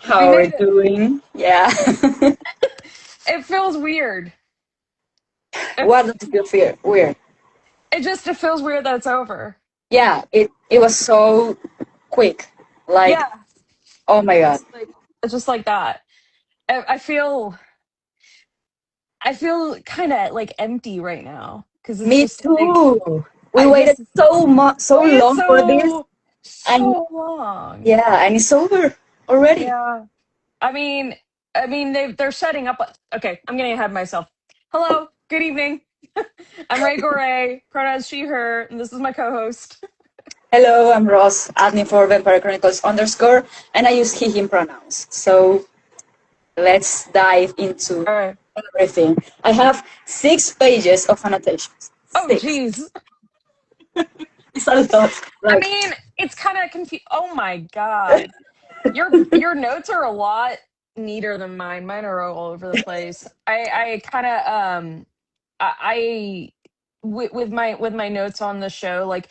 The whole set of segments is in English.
How We are made you it. doing? Yeah. It feels weird. It, What does you feel weird? it feels weird that it's over. Yeah, it was so quick. Like, Yeah, oh my God. it's just like that. I feel kind of like empty right now because it's Me just like too. We I waited just so waited long for this, and so long. yeah, and it's over already. Yeah. I mean, they're setting up. Okay, I'm getting ahead of myself. Hello, good evening. I'm Ray Gore, pronouns she, her, and this is my co-host. Hello, I'm Ross, admin for Vampire Chronicles underscore, and I use he, him pronouns. So let's dive into All right. everything. I have 6 pages of annotations. Oh, Six. geez. It's a lot. I Like, mean, it's kind of confusing. Oh my God, your notes are a lot neater than mine. Mine are all over the place. I kind of I with my notes on the show, like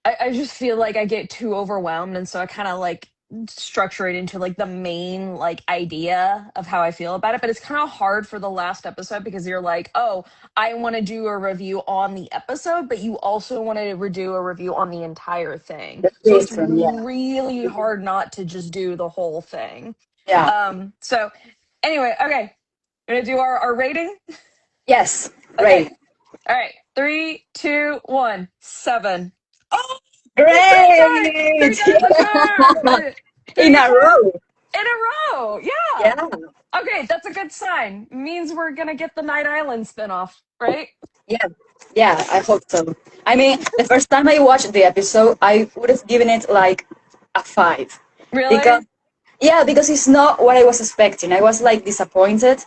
I just feel like I get too overwhelmed, and so I kind of like structure it into like the main like idea of how I feel about it. But it's kind of hard for the last episode because you're like, oh, I want to do a review on the episode, but you also want to do a review on the entire thing. the So it's system, yeah. really hard not to just do the whole thing. Yeah. So anyway, okay, we're gonna do our rating. Yes, Okay, great. all right, three, two, one, 7. Oh, three times, three Great! times the charm. In Three a times row. in a row. Yeah. Yeah. Okay, that's a good sign. Means we're gonna get the Night Island spinoff, right? Yeah. Yeah, I hope so. I mean, the first time I watched the episode, I would have given it like a 5. Because, Really? yeah, because it's not what I was expecting. I was like disappointed.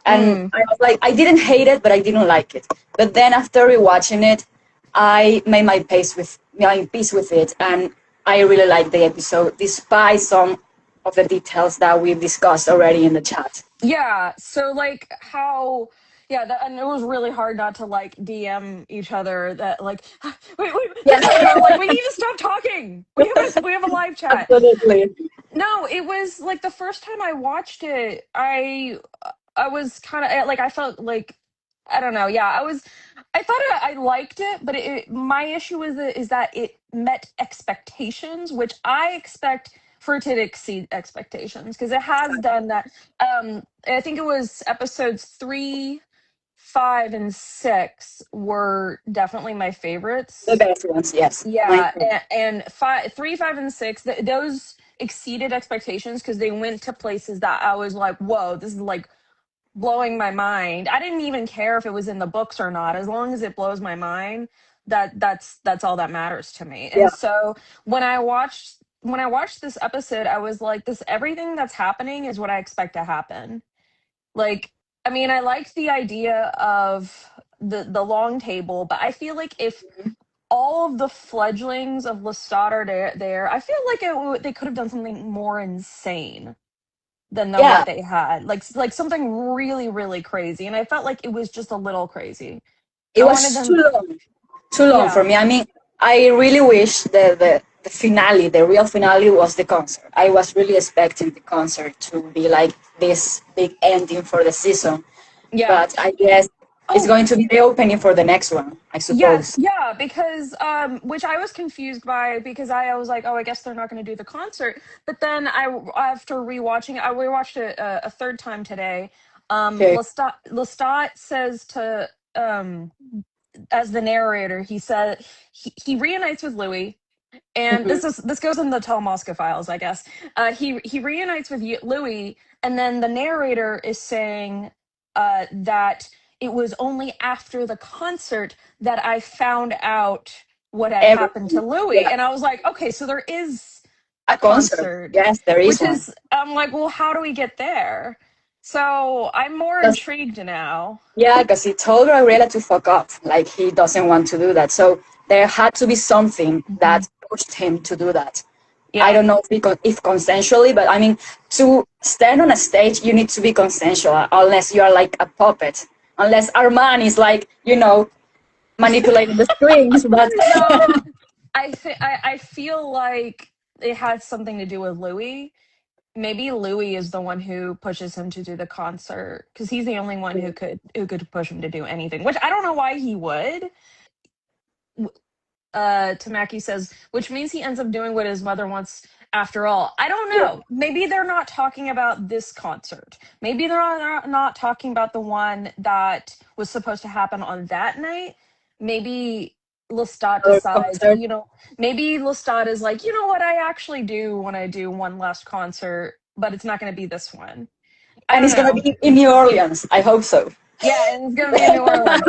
And Mm. I was like, I didn't hate it, but I didn't like it. But then after rewatching it, I made my peace with it, and I really liked the episode, despite some of the details that we've discussed already in the chat. Yeah. So like how yeah, and it was really hard not to like DM each other that like wait, Yeah, like we need to stop talking. We have a live chat. absolutely. No, it was like the first time I watched it, I was kind of like I felt like I don't know. Yeah, I thought I liked it, but my issue is that it met expectations, which I expect for it to exceed expectations because it has done that. I think it was episodes 3, 5, and 6 were definitely my The favorites. best ones, yes. Mine Yeah, too. and 3, 5, and 6, those exceeded expectations because they went to places that I was like, whoa, this is like blowing my mind. I didn't even care if it was in the books or not. As long as it blows my mind, that's all that matters to me. Yeah, And so when I watched this episode, I was like, this everything that's happening is what I expect to happen. Like, I mean, I liked the idea of the long table, but I feel like if all of the fledglings of Lestat are there, I feel like they could have done something more insane than yeah. what they had. Like something really really crazy, and I felt like it was just a little crazy. It I wanted was them. too long for Yeah. me. I mean, I really wish the finale, the real finale, was the concert. I was really expecting the concert to be like this big ending for the season, Yeah. but I guess it's Oh, going to be the opening for the next one, I yes, suppose. yeah, because which I was confused by because I was like, oh, I guess they're not going to do the concert. But then after rewatching it, I rewatched it a third time today. Okay. Lestat says to as the narrator, he said he reunites with Louis, and Mhm. this goes in the Tall Mosca files, I guess. He reunites with Louis, and then the narrator is saying that it was only after the concert that I found out what had happened to Everything. Louis, Yeah. and I was like, okay, so there is A a concert. concert, Yes, there is which one. is I'm like, well, how do we get there? So I'm more 'Cause- intrigued now. yeah, because he told Gabriela to fuck up. Like he doesn't want to do that. So there had to be something Mhm. that pushed him to do that. I Yeah. don't know if consensually, but I mean, to stand on a stage, you need to be consensual, unless you are like a puppet. Unless Arman is like, manipulating the strings. But No, I feel like it had something to do with Louis. maybe Louis is the one who pushes him to do the concert because he's the only one who could push him to do anything. Which I don't know why he would. Tamaki says, which means he ends up doing what his mother wants after all. I don't Yeah. know. Maybe they're not talking about this concert. Maybe they're not talking about the one that was supposed to happen on that night. Maybe Lestat Other decides, concert. maybe Lestat is like, you know what, I actually do want to do one last concert, but it's not going to be this one. I And don't it's gonna know. be in New Orleans. I hope so. Yeah, and it's going to be in New Orleans.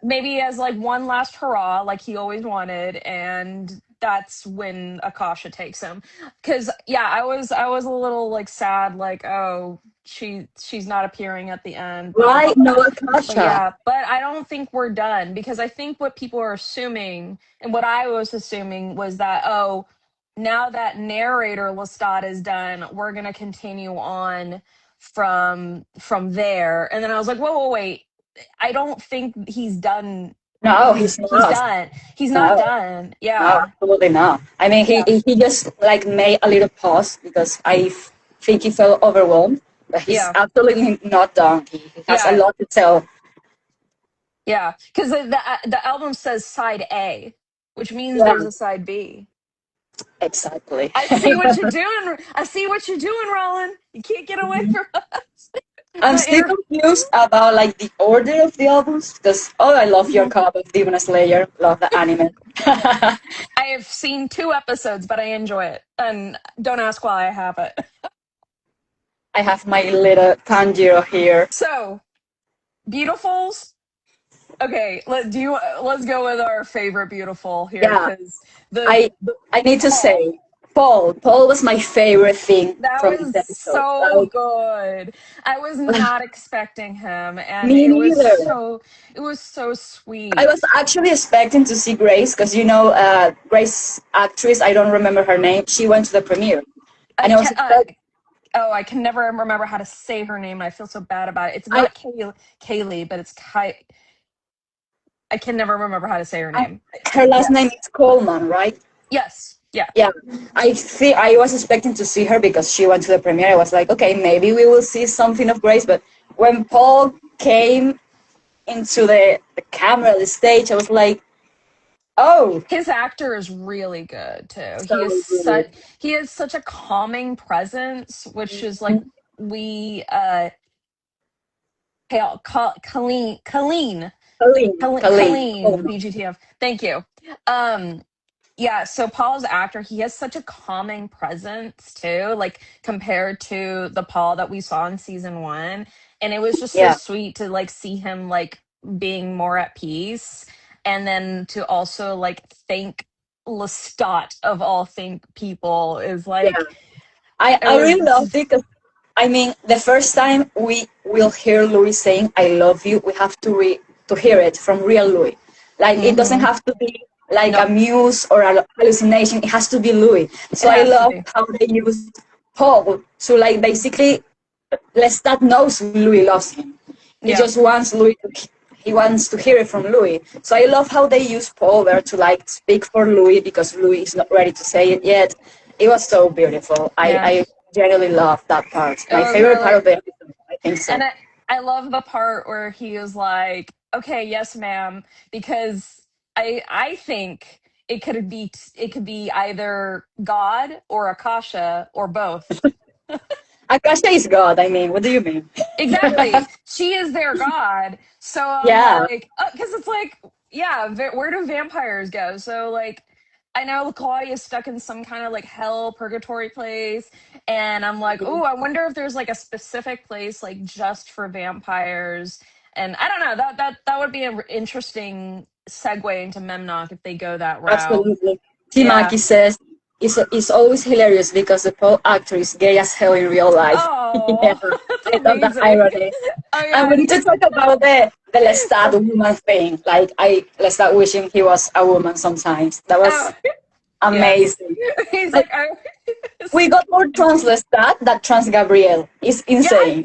Maybe as like one last hurrah, like he always wanted, and that's when Akasha takes him. Because yeah, I was a little like sad, like, oh, she's not appearing at the end, Right? No, but Akasha. yeah, but I don't think we're done because I think what people are assuming and what I was assuming was that, oh, now that narrator Lestat is done, we're gonna continue on from there. And then I was like, whoa, whoa, wait. I don't think he's done. No, He's he's he's not. done. He's not No, done. no, Yeah. absolutely not. I mean, he Yeah. he just like made a little pause because think he felt overwhelmed, but he's Yeah. absolutely not done. He has a Yeah. lot to tell. Yeah. Because the album says side A, which means Yeah, there's a side B. exactly. I see what you're doing. I see what you're doing, Roland. You can't get away from us. I'm The still air. confused about like the order of the albums because I love your cup of Demon Slayer, love the anime. I have seen 2 episodes, but I enjoy it. And don't ask why I have it. I have my little Tanjiro here. So, Beautifuls. Okay, let's go with our favorite beautiful here Yeah, because the I I need to Paul, say, Paul was my favorite thing that from this was episode. so good. I was not expecting him, and Me neither. it was so I was sweet. actually expecting to see Grace because Grace actress. I don't remember her name. She went to the premiere, I and I was can, expecting. I can never remember how to say her name, and I feel so bad about it. It's I, not Kaylee, but it's Kai. I can never remember how to say her I name. her last name Yes, is Coleman, right? yes, yeah. Yeah, I think I was expecting to see her because she went to the premiere. I was like, okay, maybe we will see something of Grace. But when Paul came into the camera, the stage, I was like, oh, His actor is really good too. so good. He has such a calming presence, which is like Mhm. we Colleen Colleen, Colleen Coleman. BGTF. Thank you. Um yeah, so Paul's actor, he has such a calming presence too, like compared to the Paul that we saw in season 1, and it was just so Yeah, sweet to like see him like being more at peace, and then to also like thank Lestat of all think people is yeah. like it I really was loved it because I mean, the first time we will hear Louis saying "I love you," we have to hear it from real Louis. Like it doesn't mm-hmm. have to be like a Nope, muse or a hallucination. It has to be Louis. it So I has to love be. how they use Paul to like basically Lestat knows Louis loves him. He Yeah. just wants he wants to hear it from Louis. So I love how they use Paul there to like speak for Louis because Louis is not ready to say it yet. It was so beautiful. Yeah. I genuinely love that part. It My was favorite part really. of the episode, I think so. And I love the part where he was like, "Okay, yes, ma'am," because I think it could be either God or Akasha or both. Akasha is God. I mean, what do you mean? Exactly. She is their God. So I'm Yeah, like, because it's like, yeah, where do vampires go? So like, I know Claudia is stuck in some kind of like hell purgatory place, and I'm like, oh, I wonder if there's like a specific place like just for vampires. And I don't know, that would be an interesting segue into Memnock if they go that route. absolutely. Yeah. Timaki says it's always hilarious because the Paul actor is gay as hell in real life. Yeah, Oh, that's I love that amazing. irony. Oh And yeah. we need to talk about the Lestat woman thing. Like I Lestat wishing he was a woman sometimes. That Oh was yeah. amazing. He's Like like, I. we got more trans Lestat than trans Gabrielle. It's Yeah, insane.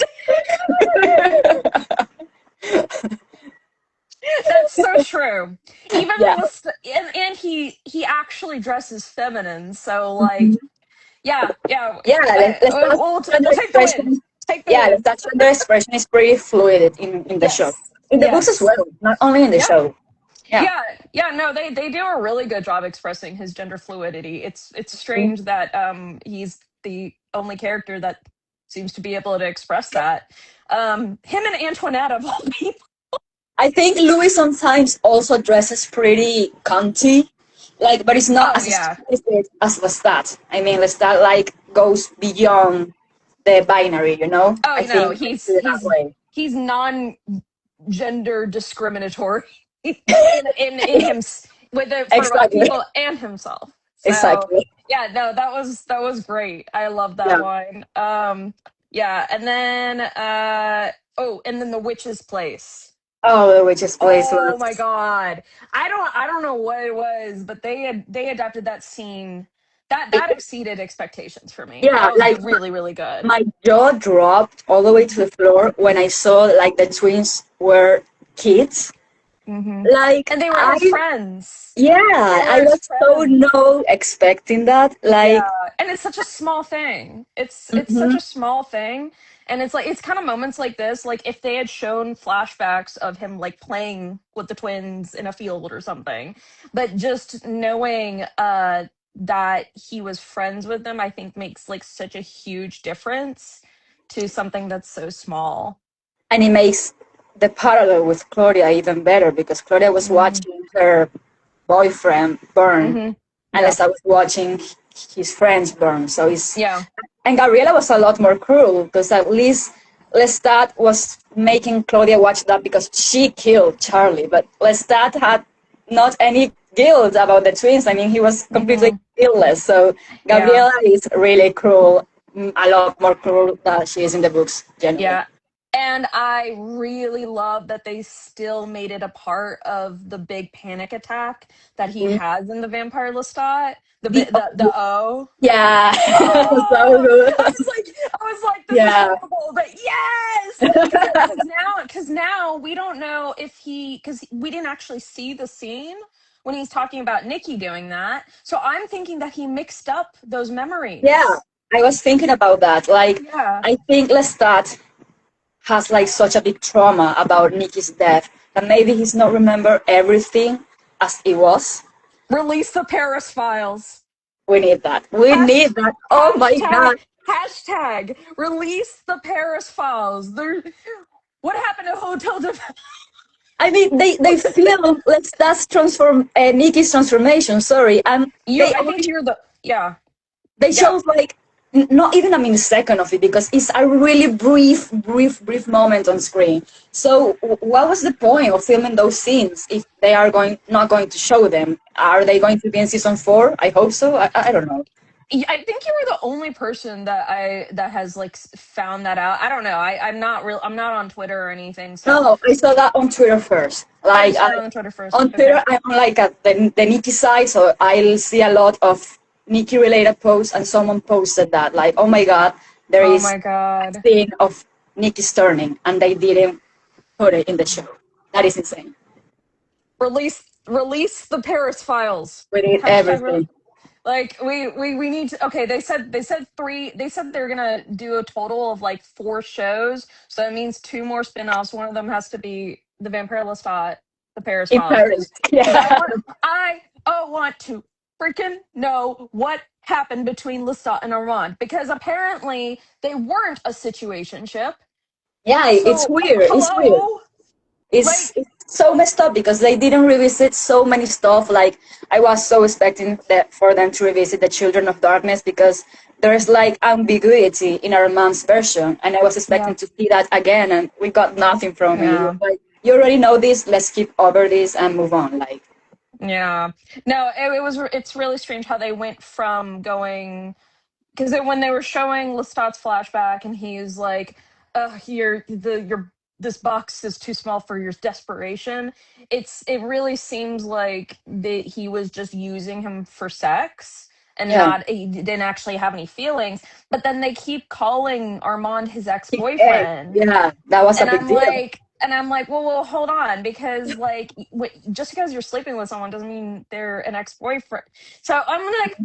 that's so true. Even Yeah. and he actually dresses feminine, so like Yeah. Yeah, Lestat's gender We'll take the win. expression. Take the Yeah, win. Lestat's gender expression is pretty fluid in the show, Yes. in the books as Yes. well, not only in the Yeah. show. Yeah. Yeah, no, they do a really good job expressing his gender fluidity. It's Mhm. strange that he's the only character that seems to be able to express that. Him and Antoinette of all people. I think Louis sometimes also dresses pretty cunty, like, but it's not Oh as yeah. explicit as Lestat. I mean, Lestat like goes beyond the binary, you know. Oh I no, think I he's see it that he's way. he's non-gender discriminatory in him with it for both Exactly, people and himself. So exactly. yeah, no, that was great. I love that Yeah. one. Yeah, and then and then the witch's place. Oh, which is always Oh my was. god. I don't know what it was, but they adapted that scene. That exceeded expectations for me. Yeah, That was like really, really good. my jaw dropped all the way to the floor when I saw like the twins were kids. Hmm. Like And they were I, his friends. yeah, They were I his was so friends. no expecting that. Yeah, Like, and it's such a small thing. It's such mhm. a small thing, and it's like it's kind of moments like this. Like if they had shown flashbacks of him like playing with the twins in a field or something, but just knowing that he was friends with them, I think makes like such a huge difference to something that's so small. And it makes the parallel with Claudia even better because Claudia was Hmm. watching her boyfriend burn, Hmm. Yeah, unless I was watching his friends burn. So it's yeah. and Gabriela was a lot more cruel because at least Lestat was making Claudia watch that because she killed Charlie, but Lestat had not any guilt about the twins. I mean, he was completely Hmm. guiltless. So Yeah. Gabriela is really cruel, a lot more cruel than she is in the books, generally. Yeah. And I really love that they still made it a part of the big panic attack that he Mm. has in the Vampire Lestat. The The O. yeah, so Oh, good. I was like, this is Yeah. horrible, but yes, because now we don't know if because we didn't actually see the scene when he's talking about Nikki doing that. So I'm thinking that he mixed up those Yeah, memories. I was thinking about that. Like, Yeah. I think Lestat has like such a big trauma about Nikki's death that maybe he's not remember everything as it was. Release the Paris files. We need that. We need Hash, that. Oh my hashtag god. hashtag release the Paris files. What happened to Hotel de? I mean, they filmed Lestat's Nikki's transformation. Sorry, and You, they I think only you're the yeah, they yeah. show like not even a millisecond of it because it's a really brief moment on screen. So what was the point of filming those scenes if they are not going to show them? Are they going to be in season 4? I hope so. I don't know. I think you were the only person that has like found that out. I don't know. I'm not real. I'm not on Twitter or anything. So No, I saw that on Twitter first. oh, you Like saw it on Twitter first. on Okay. Twitter, I'm like at the Nikki side, so I'll see a lot of Nikki related posts, and someone posted that like, oh my god, there Oh is my a god. scene of Nikki's turning, and they didn't put it in the show. That is insane. Release the Paris files. We need Hashtag everything. like we need to okay, they said they're gonna do a total of like 4 shows. So that means 2 more spin-offs. One of them has to be the Vampire Lestat, the Paris In Files. Paris. Because I Yeah. want I want to freaking know what happened between Lestat and Armand. Because apparently they weren't a situationship. Yeah, it's So weird. It's weird. hello? It's Like so messed up because they didn't revisit so many stuff. Like I was so expecting that for them to revisit the Children of Darkness because there's like ambiguity in our mom's version, and I was yeah, expecting to see that again, and we got nothing from it. It was yeah. like you already know this. Let's skip over this and move on. Like Yeah. No, it's really strange how they went from going because when they were showing Lestat's flashback and he's like, your this box is too small for your desperation." It really seems like that he was just using him for sex and yeah, not he didn't actually have any feelings. But then they keep calling Armand his yeah, ex-boyfriend, yeah, that was a and big deal. I'm like, well, hold on, because like, just because you're sleeping with someone doesn't mean they're an ex boyfriend. So I'm like,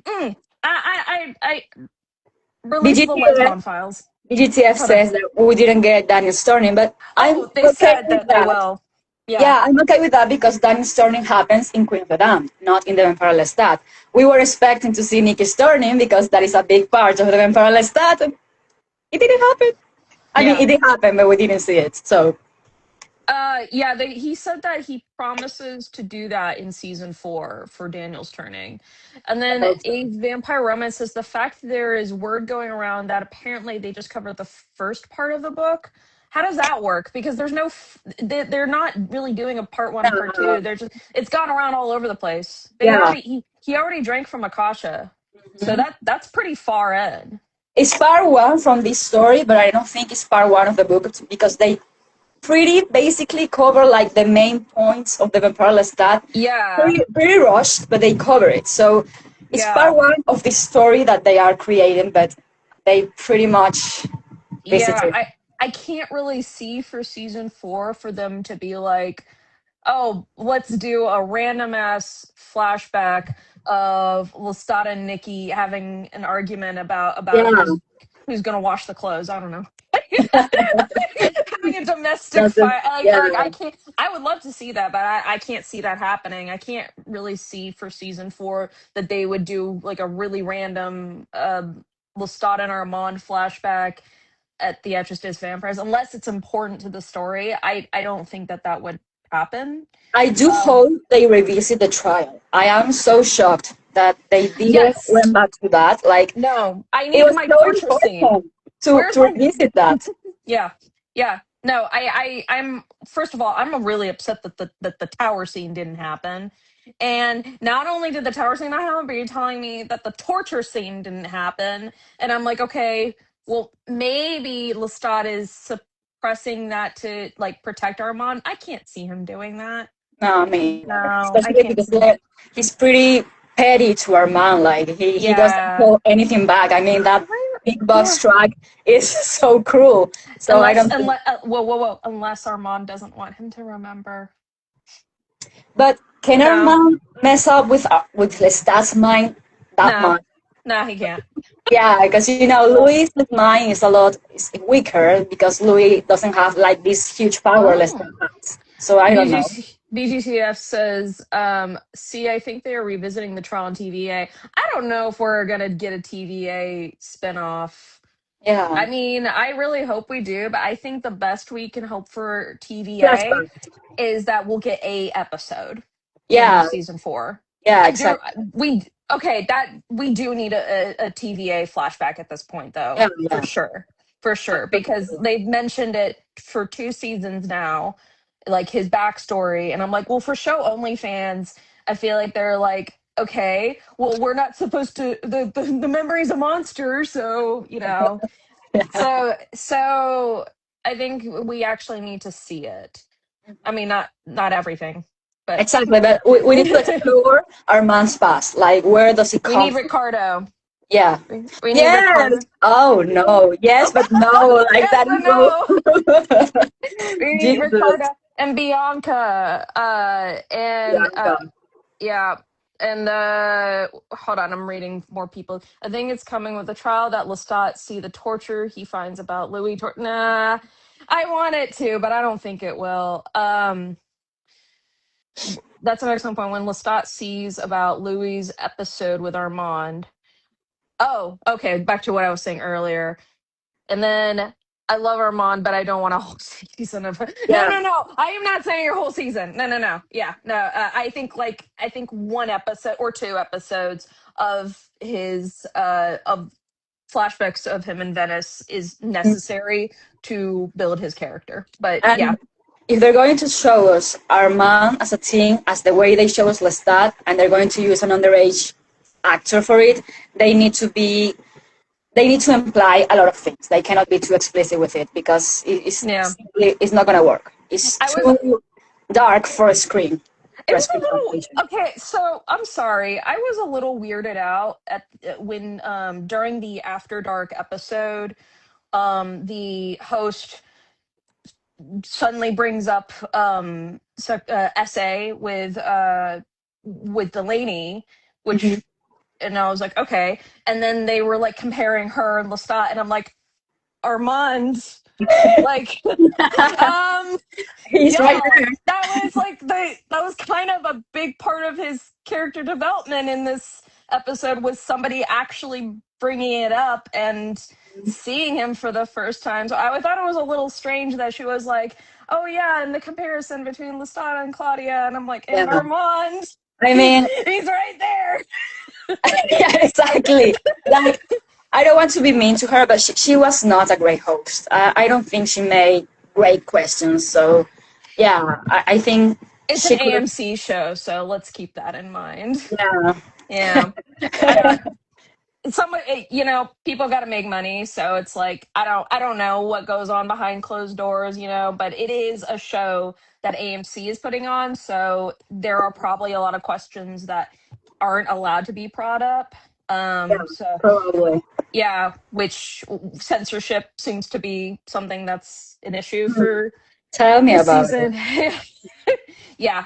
Release the BGTF, Lesbon files. BGTF Hold on. says that we didn't get Daniel Sterling, but I'm Oh, they okay said with that they that. will. Yeah. Yeah, I'm okay with that because Daniel Sterling happens in Queen of the Damned, not in the Vampire Lestat. We were expecting to see Nikki Sterling because that is a big part of the Vampire Lestat. It didn't happen. I mean, Yeah. it did happen, but we didn't see it. So, Yeah, he said that he promises to do that in season 4 for Daniel's turning. And I then hope so. a vampire romance says the fact there is word going around that apparently they just covered the first part of the book. How does that work? Because there's no, they're not really doing a part 1, part 2. They're just, it's gone around all over the place. Yeah. He already drank from Akasha. So Mhm. that's pretty far in. It's part one from this story, but I don't think it's part one of the book because they pretty basically cover like the main points of the Vampire Lestat. Yeah. Pretty rushed, but they cover it. So it's part Yeah. one of this story that they are creating, but they pretty much Yeah, visited. I can't really see for season 4 for them to be like, oh, let's do a random ass flashback of Lestat and Nikki having an argument about Yeah, who's gonna wash the clothes. I don't know. Having a domestic that's fight. yeah, Like I can't, I would love to see that, but I can't see that happening. I can't really see for season 4 that they would do like a really random Lestat and Armand flashback at the Etchest Vampires unless it's important to the story. I don't think that would happen. I do Um, hope they revisit the trial. I am so shocked that they didn't yes. went back to that. Like No. I it need was my so torture scene. important Where's to my revisit that. Yeah. Yeah. No, I'm first of all, I'm really upset that the tower scene didn't happen. And not only did the tower scene not happen, but you're telling me that the torture scene didn't happen. And I'm like, okay, well, maybe Lestat is suppressing that to like protect Armand. I can't see him doing that. No, I mean, No, I especially can't because see it. he's pretty petty to our man. Like he doesn't Yeah. hold anything back. I mean, that big Yeah. box truck is so cruel. So I don't think. Whoa, unless Armand doesn't want him to remember. But can our No, man mess up with Lestat's mind that no, much? no, he can't. Yeah, because Louis' mind is a lot is weaker because Louis doesn't have like this huge power Lestat Oh. has. So I don't know. BGTF says, see, I think they are revisiting the trial on TVA. I don't know if we're going to get a TVA spinoff. Yeah, I mean, I really hope we do, but I think the best we can hope for TVA flashback. is that we'll get a episode in Yeah, season 4. yeah, I do. exactly. Okay, that we do need a TVA flashback at this point, though, Yeah, for yeah. sure, for sure, because they've mentioned it for 2 seasons now, like his backstory, and I'm like, well, for show only fans, I feel like they're like, okay, well, we're not supposed to. The memory's a monster, so so I think we actually need to see it. I mean, not everything, but Exactly, but we need to explore our man's past. Like, where does it we come need from? Ricardo. Yeah. We need Yes. Ricardo. Oh no. Yes, but no. Like Yes, that but is no. so. We need Jesus. Ricardo and Bianca. Bianca. Yeah. And hold on, I'm reading more people. I think it's coming with the trial that Lestat see the torture he finds about Louis. Nah, I want it to, but I don't think it will. That's an excellent point. When Lestat sees about Louis' episode with Armand. Oh, okay. Back to what I was saying earlier. And then I love Armand, but I don't want a whole season of Yeah. no. I am not saying your whole season. No. Yeah, no. I think one episode or 2 episodes of his of flashbacks of him in Venice is necessary to build his character. But yeah, And if they're going to show us our man as a teen, as the way they show us Lestat, and they're going to use an underage actor for it, they need to be they need to imply a lot of things. They cannot be too explicit with it because yeah. it's not going to work. It's I was too dark for a screen. It was a little okay. So I'm sorry. I was a little weirded out at when during the After Dark episode, the host suddenly brings up essay with Delaney, Mhm. which and I was like, okay. And then they were like comparing her and Lestat, and I'm like, Armand, like, um, He's right yeah, there. that was kind of a big part of his character development in this episode, was somebody actually bringing it up and seeing him for the first time. So I thought it was a little strange that she was like, "Oh yeah," and the comparison between Lestat and Claudia, and I'm like, and Yeah. Armand, I mean, he's right there. yeah, exactly. Like, I don't want to be mean to her, but she was not a great host. I don't think she made great questions. So, yeah, I think It's an she could have. AMC show, so let's keep that in mind. Yeah. Yeah. Uh, some people got to make money, so it's like I don't know what goes on behind closed doors, but it is a show that AMC is putting on, so there are probably a lot of questions that aren't allowed to be brought up. Yeah, So probably. yeah, which censorship seems to be something that's an issue Hmm. for Tell me this about it. season. Yeah.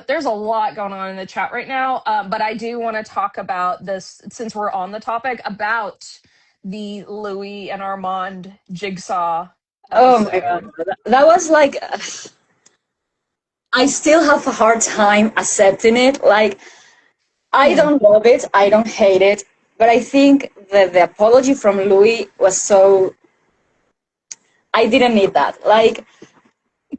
There's a lot going on in the chat right now. But I do want to talk about this, since we're on the topic, about the Louis and Armand jigsaw Oh my God. episode. That was like, I still have a hard time accepting it. Like, I Mm, don't love it. I don't hate it. But I think that the apology from Louis was so, I didn't need that. Like,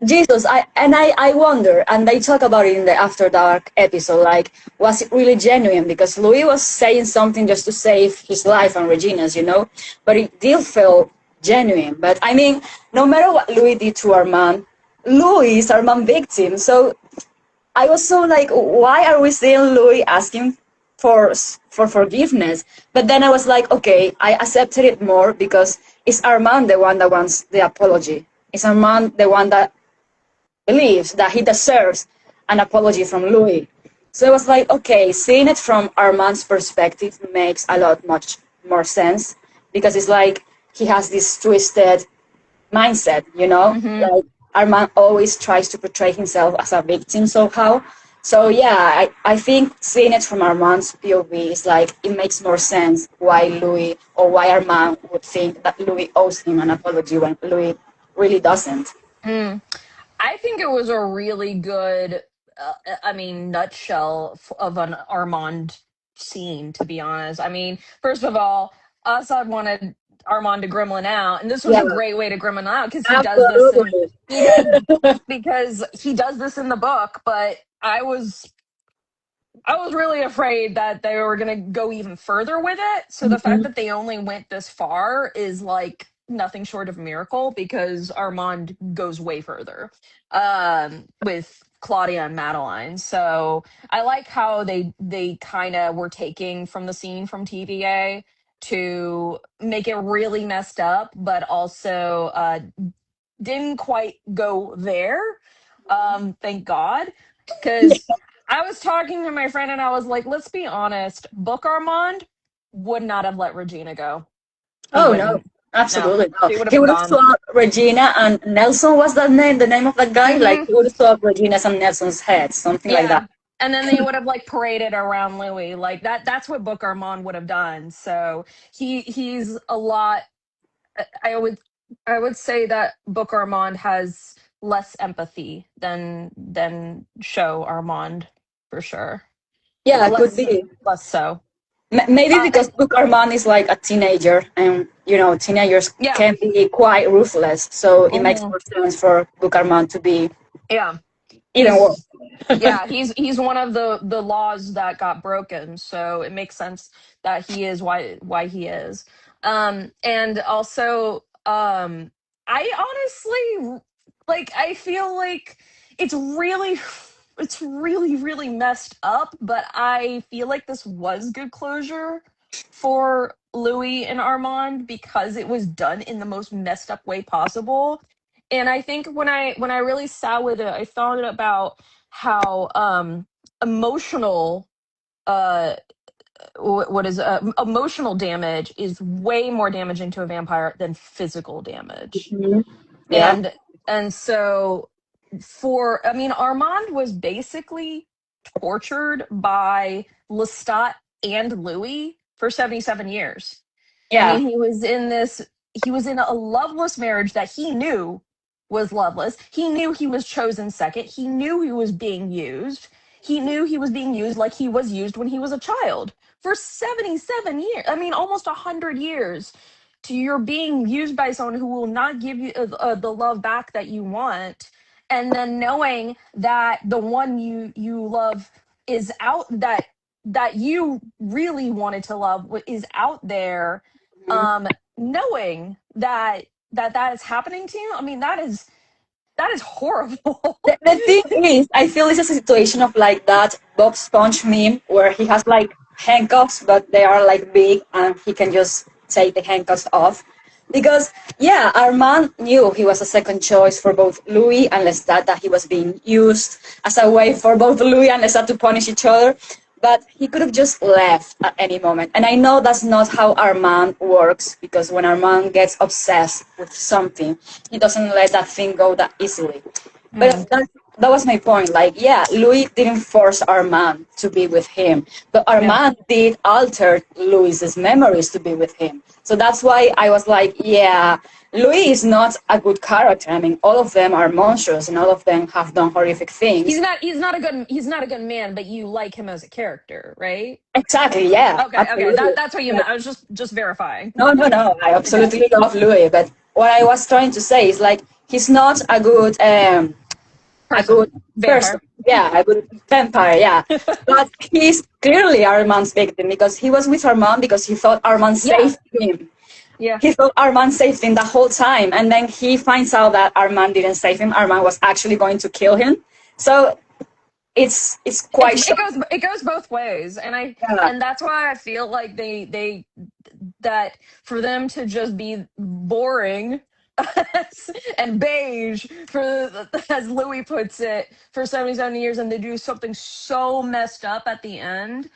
Jesus, I wonder, and they talk about it in the After Dark episode, like, was it really genuine? Because Louis was saying something just to save his life and Regina's, but it did feel genuine. But I mean, no matter what Louis did to Armand, Louis is Armand victim. So I was so like, why are we seeing Louis asking for forgiveness? But then I was like, okay, I accepted it more because it's Armand the one that wants the apology. It's Armand the one that believes that he deserves an apology from Louis. So it was like, okay, seeing it from Armand's perspective makes a lot much more sense because it's like he has this twisted mindset, hmm like Armand always tries to portray himself as a victim somehow. So yeah, I think seeing it from Armand's POV is like it makes more sense why Louis or why Armand would think that Louis owes him an apology when Louis really doesn't. mm. I think it was a really good, nutshell of an Armand scene, to be honest. I mean, first of all, Assad wanted Armand to gremlin out, and this was Yeah, a great way to gremlin out because absolutely. he does because he does this in the book, but I was really afraid that they were going to go even further with it. So the fact Mhm. that they only went this far is like nothing short of a miracle, because Armand goes way further with Claudia and Madeline. So I like how they kind of were taking from the scene from TVA to make it really messed up, but also didn't quite go there. Thank God, because I was talking to my friend and I was like, let's be honest, Book Armand would not have let Regina go. He Oh no, wouldn't. No, absolutely no. she would have He been would have gone. swapped Regina and Nelson. Was that name? The name of that guy? Like hmm he would have swapped Regina's and Nelson's head, something like that. Yeah. And then they would have like paraded around Louis. Like that's what Book Armand would have done. So he's a lot. I would I would say that Book Armand has less empathy than Show Armand, for sure. Yeah, could Less be. less so. Maybe And because Book Armand is like a teenager, and teenagers yeah. can be quite ruthless. So it makes Mhm. more sense for Book Armand to be Yeah. even worse. He's yeah, he's one of the laws that got broken, so it makes sense that he is why he is. And also I honestly, like, I feel like it's really really messed up, but I feel like this was good closure for Louis and Armand because it was done in the most messed up way possible. And I think when I really sat with it, I thought about how emotional uh what is emotional damage is way more damaging to a vampire than physical damage. Mhm. Yeah. And so, Armand was basically tortured by Lestat and Louis for 77 years. I Yeah. mean, he was in a loveless marriage that he knew was loveless. He knew he was chosen second. He knew he was being used. He knew he was being used like he was used when he was a child for 77 years. I mean, almost 100 years. To you're being used by someone who will not give you the love back that you want, and then knowing that the one you love is out, that you really wanted to love is out there, Mhm. knowing that is happening to you. I mean, that is horrible. The thing is, I feel it's a situation of like that Bob Sponge meme where he has like handcuffs, but they are like big, and he can just take the handcuffs off. Because yeah, Armand knew he was a second choice for both Louis and Lestat, that he was being used as a way for both Louis and Lestat to punish each other. But he could have just left at any moment. And I know that's not how Armand works, because when Armand gets obsessed with something, he doesn't let that thing go that easily. Mm, But that was my point. Like, yeah, Louis didn't force Armand to be with him, but yeah. Armand did alter Louis's memories to be with him. So that's why I was like, yeah, Louis is not a good character. I mean, all of them are monsters, and all of them have done horrific things. He's not a good man, but you like him as a character, right? Exactly, yeah, Okay, absolutely. that's what you meant. I was just verifying. No, no, no. I Okay. absolutely love Louis, but what I was trying to say is like he's not a Person. good person. Vampire. Yeah, a good vampire. Yeah, but he's clearly Armand's victim, because he was with Armand because he thought Armand Yeah. saved him. Yeah. He thought Armand saved him the whole time, and then he finds out that Armand didn't save him. Armand was actually going to kill him. So it's quite shocking. It goes both ways, Yeah, and that's why I feel like they that for them to just be boring and beige, for as Louis puts it, for 77 years, and they do something so messed up at the end,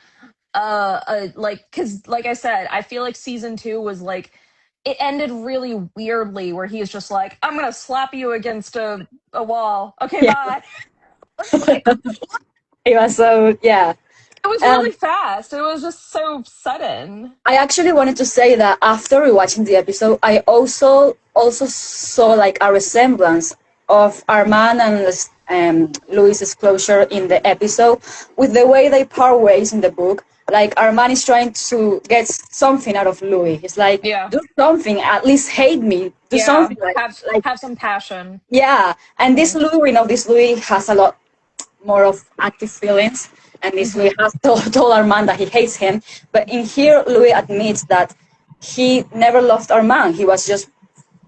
like, because like I said, I feel like season 2 was like, it ended really weirdly, where he is just like, I'm gonna slap you against a wall, okay, yeah. bye. Like, It was so yeah. it was really Um, fast. It was just so sudden. I actually wanted to say that after rewatching the episode, I also saw like a resemblance of Armand and Louis's closure in the episode with the way they part ways in the book. Like Armand is trying to get something out of Louis. He's like, Yeah. do something, at least hate me, do Yeah. something like Have some passion. yeah. And this Yeah. Louis, this Louis has a lot more of active feelings, and this Hmm. Louis has told Armand that he hates him. But in here, Louis admits that he never loved Armand. He was just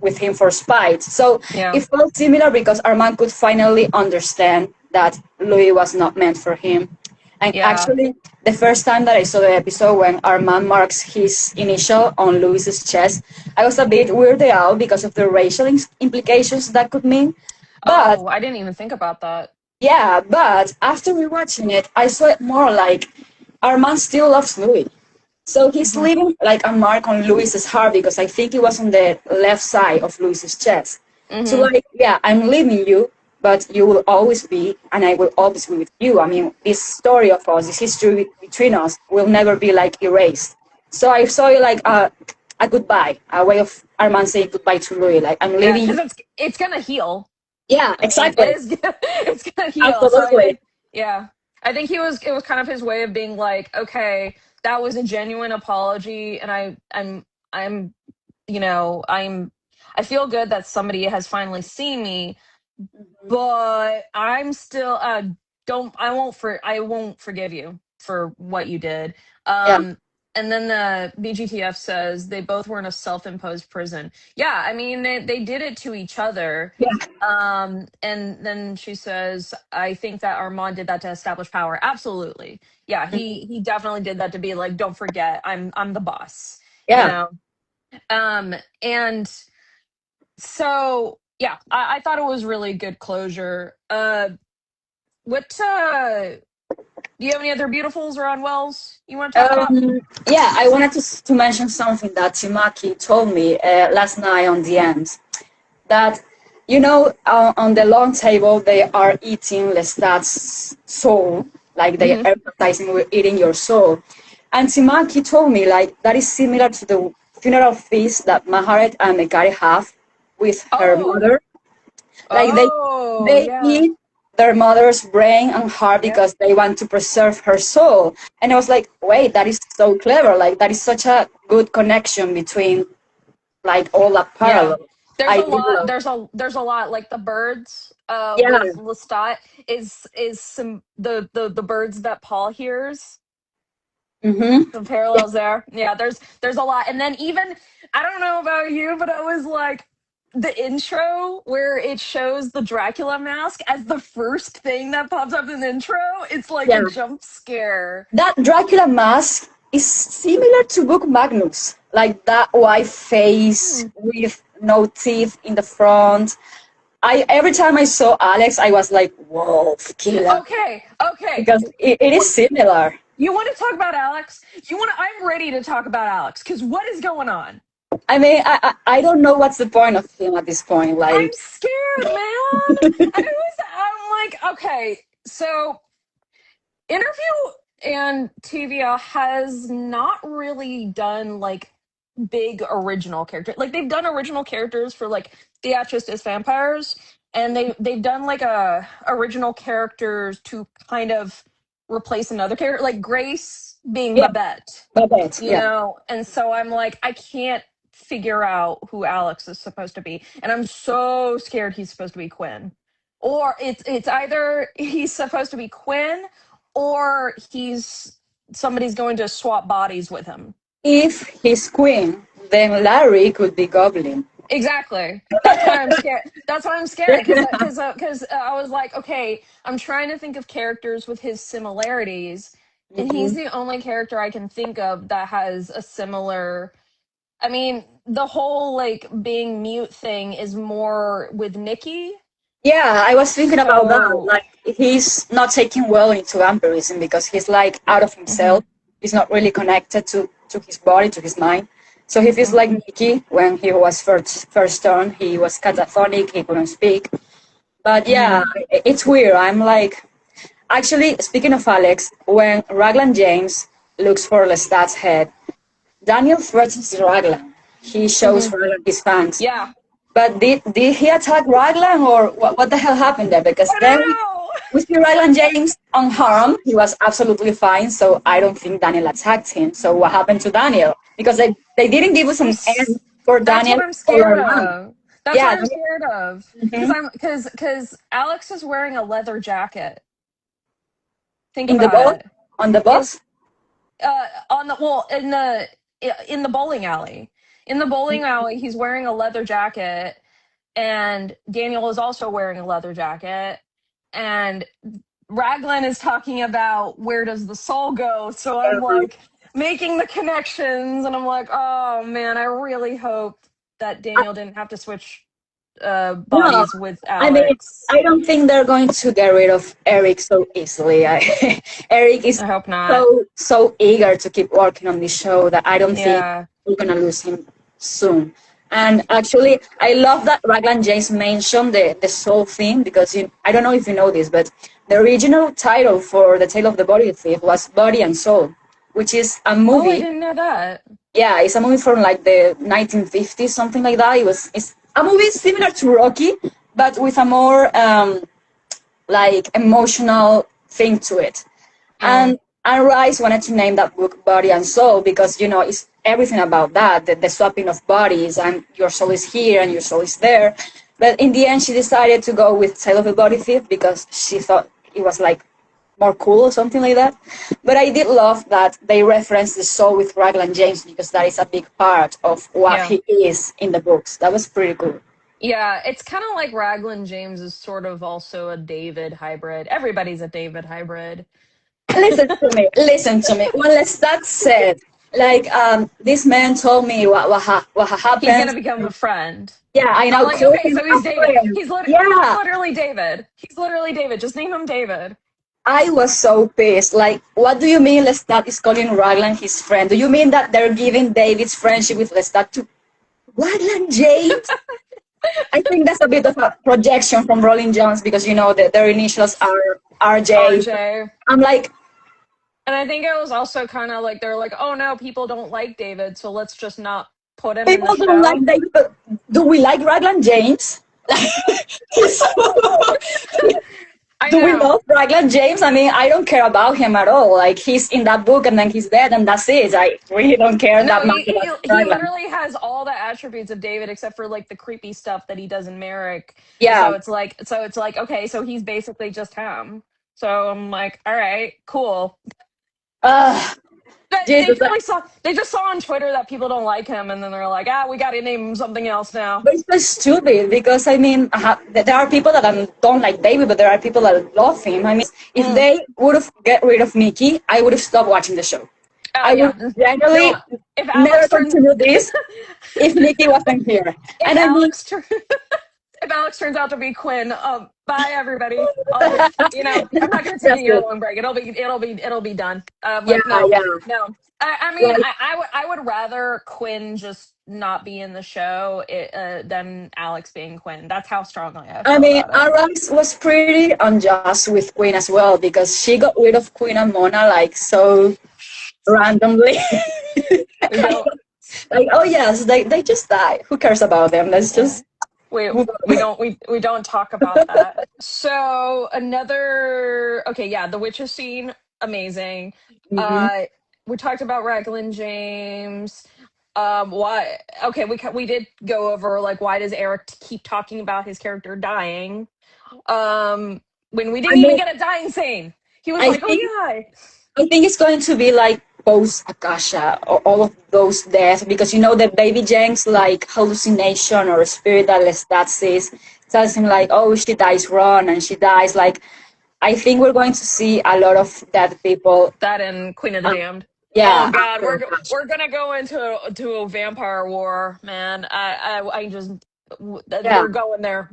with him for spite. So Yeah. it felt similar because Armand could finally understand that Louis was not meant for him. And Yeah. actually, the first time that I saw the episode when Armand marks his initial on Louis's chest, I was a bit weirded out because of the racial implications that could mean. But Oh, I didn't even think about that. yeah, but after rewatching it, I saw it more like Armand still loves Louis. So he's Hmm. leaving like a mark on Louis's heart, because I think it was on the left side of Louis's chest. So Hmm. like, yeah, I'm leaving you, but you will always be, and I will always be with you. I mean, this story of us, this history between us, will never be like erased. So I saw it like a goodbye, a way of Armand saying goodbye to Louis. Like, I'm Yeah, leaving because you. it's gonna heal. Yeah, I mean, exactly. it's gonna heal. So I Absolutely. think, yeah, I think it was kind of his way of being like, okay, that was a genuine apology, and I'm, I feel good that somebody has finally seen me, but I'm still, don't I won't forgive you for what you did. Yeah. Um, and then the BGTF says they both were in a self-imposed prison. Yeah, I mean, they did it to each other. Yeah. And then she says, I think that Armand did that to establish power. Absolutely. Yeah, he definitely did that to be like, don't forget, I'm the boss, you Yeah. know. And so yeah, I thought it was really good closure. What do you have any other beautifuls or unwells you want to talk about? Yeah, I wanted to mention something that Timaki told me last night on the end. That, on the long table, they are eating Lestat's soul, like they are Hmm. emphasizing we're eating your soul. And Simaki told me like that is similar to the funeral feast that Maharet and Megari have with her Oh, mother. Like oh, they yeah, eat their mother's brain and heart yep, because they want to preserve her soul. And I was like, wait, that is so clever. Like that is such a good connection between like all that yeah. parallel. I did love. There's a lot like the birds Yeah. with Lestat is some the birds that Paul hears. Mm-hmm. Some parallels there. Yeah, there's a lot. And then even I don't know about you, but I was like the intro where it shows the Dracula mask as the first thing that pops up in the intro, it's like Yeah. a jump scare. That Dracula mask is similar to Book Magnus. Like that white face Hmm. with no teeth in the front. I every time I saw Alex, I was like, "Whoa, killer!" Okay, okay. Because it is What similar. you want to talk about Alex? I'm ready to talk about Alex because what is going on? I mean, I don't know what's the point of him at this point. I'm Like, scared, man. I'm like, okay, so interview and TVL has not really done like big original character. Like they've done original characters for like Theatrist as vampires, and they've done like a original characters to kind of replace another character, like Grace being yeah, Babette, Babette, you yeah. know. And so I'm like, I can't figure out who Alex is supposed to be, and I'm so scared he's supposed to be Quinn, or it's either he's supposed to be Quinn or he's somebody's going to swap bodies with him. If he's Queen, then Larry could be Goblin. Exactly. That's why I'm scared. That's why I'm scared because I was like, okay, I'm trying to think of characters with his similarities, and he's Mhm. the only character I can think of that has a similar. I mean, the whole like being mute thing is more with Nikki. Yeah, I was thinking about that. So, Like, he's not taking well into vampirism because he's like out of mhm, himself. He's not really connected to his body, to his mind. So he feels mhm, like Mickey when he was first turned. He was catatonic. He couldn't speak. But yeah, mhm. it's weird. I'm like, actually, speaking of Alex, when Raglan James looks for Lestat's head, Daniel threatens Raglan. He shows Mhm. Raglan his fangs. Yeah. But did he attack Raglan or what the hell happened there? Because I then don't know. we see Raglan James unharmed. He was absolutely fine. So I don't think Daniel attacked him. So what happened to Daniel? Because they didn't give us I'm an s- end for that's what Daniel I'm all scared around. of. That's what Yeah. I'm scared of. Because Mhm. because Alex is wearing a leather jacket. Think In the about boat, it. on the In bus. on the well in the bowling alley. In the bowling alley, he's wearing a leather jacket, and Daniel is also wearing a leather jacket, and Raglan is talking about where does the soul go. So I'm like making the connections, and I'm like, oh man, I really hope that Daniel didn't have to switch No, bodies with I mean, Alex. I don't think they're going to get rid of Eric so easily. Eric is I hope not. so eager to keep working on this show that I don't think Yeah. we're gonna lose him soon. And actually, I love that Raglan James mentioned the soul theme because I don't know if you know this, but the original title for the Tale of the Body Thief was Body and Soul, which is a Oh, I movie. didn't know that. Yeah, it's a movie from like the 1950s, something like that. It's a movie similar to Rocky, but with a more like emotional thing to it. Mm. And Rice wanted to name that book Body and Soul because it's everything about that, the swapping of bodies, and your soul is here and your soul is there. But in the end, she decided to go with Tale of a Body Thief because she thought it was like more cool or something like that. But I did love that they referenced the soul with Raglan James because that is a big part of what Yeah. he is in the books. That was pretty cool. Yeah, it's kind of like Raglan James is sort of also a David hybrid. Everybody's a David hybrid. Listen to me. Listen to me. Well, as that said, like this man told me what He's gonna happened. become a friend. Yeah, I I'm now like, call okay, him so a he's David. friend. He's Yeah, literally David. He's literally David. Just name him David. I was so pissed. Like, what do you mean Lestat is calling Raglan his friend? Do you mean that they're giving David's friendship with Lestat to Raglan James? I think that's a bit of a projection from Rolling Jones because their initials are RJ. RJ. I'm like, And I think it was also kind of like they're like, oh no, people don't like David, so let's just not put him in the People don't like show. David, but do we like Raglan James? I Do we know. love Raglan James? I mean, I don't care about him at all. Like, he's in that book and then he's dead and that's it. I really don't care No, that much about he Raglan. literally has all the attributes of David except for like the creepy stuff that he does in Merrick. Yeah. So it's like okay, so he's basically just him. So I'm like, all right, cool. Uh, Jesus. They just saw on Twitter that people don't like him, and then they're like, ah, we got to name him something else now. But it's just stupid because, I mean, there are people that don't like David, but there are people that love him. I mean, if Mm. they would have get rid of Mickey, I would have stopped watching the show. Oh I yeah, would generally no. If never Alex turns continue this if Mickey wasn't here. if And I mean, Alex tur- if Alex turns out to be Quinn, bye everybody. I'm not gonna take a that's year it. long break. It'll be done. Yeah, Like no, yeah. no. I mean, Like, I would rather Quinn just not be in the show than Alex being Quinn. That's how strongly I I feel mean, about it. Arax was pretty unjust with Queen as well because she got rid of Queen and Mona like so randomly. We don't. Like, oh yes, they just die. Who cares about them? Let's Yeah. just We move we on. don't we don't talk about that. So okay, yeah, the witches scene, amazing. Hmm. Uh we talked about Raglan James. Why okay, we did go over like why does Eric keep talking about his character dying? Um when we I didn't even mean, get a dying scene. He was I like, "Oh think yeah." I think it's going to be like post Akasha or all of those deaths because you know that Baby Jenks like hallucination or spirit that sees tells him like, oh, she dies wrong and she dies like. I think we're going to see a lot of dead people. That and Queen of the Uh, Damned. Oh yeah, God, after Akasha. we're gonna go into a vampire war, man. I just Yeah. we're going there.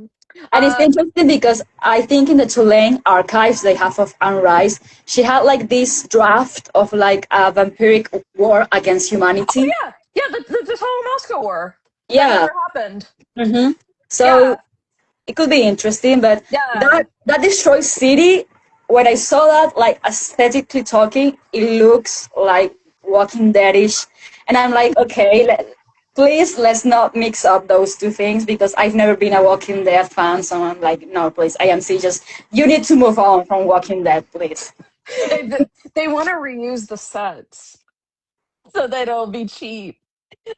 And it's Uh interesting because I think in the Tulane archives they have of Anne Rice, she had like this draft of like a vampiric war against oh humanity. yeah, this whole Moscow war that Yeah. never happened. Hmm. So Yeah, it could be interesting, but yeah. that Destroy City, when I saw that, like aesthetically talking, it looks like Walking Deadish, and I'm like, okay, please let's not mix up those two things because I've never been a Walking Dead fan, so I'm like, no, please, AMC, just you need to move on from Walking Dead, please. They want to reuse the sets so that it'll be cheap.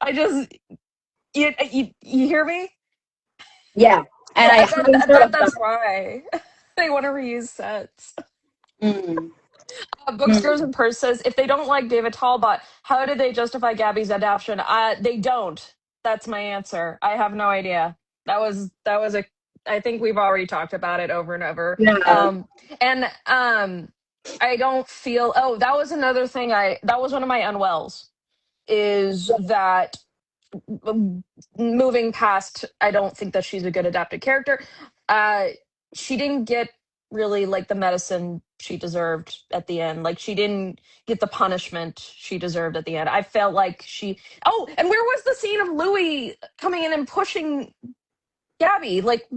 I just you hear me? Yeah, and I haven't I thought bet of that's that. why they want to reuse sets. Mm. Bookstores Mm. and Purse says if they don't like David Talbot, how did they justify Gabby's adoption? They don't. That's my answer. I have no idea. That was a. I think we've already talked about it over and over. Yeah, And I don't feel. Oh, that was another thing. That was one of my unwells. Is that moving past, I don't think that she's a good adapted character. Uh, she didn't get really like the medicine she deserved at the end. Like she didn't get the punishment she deserved at the end. I felt like she. Oh, and where was the scene of Louis coming in and pushing Gabby? Like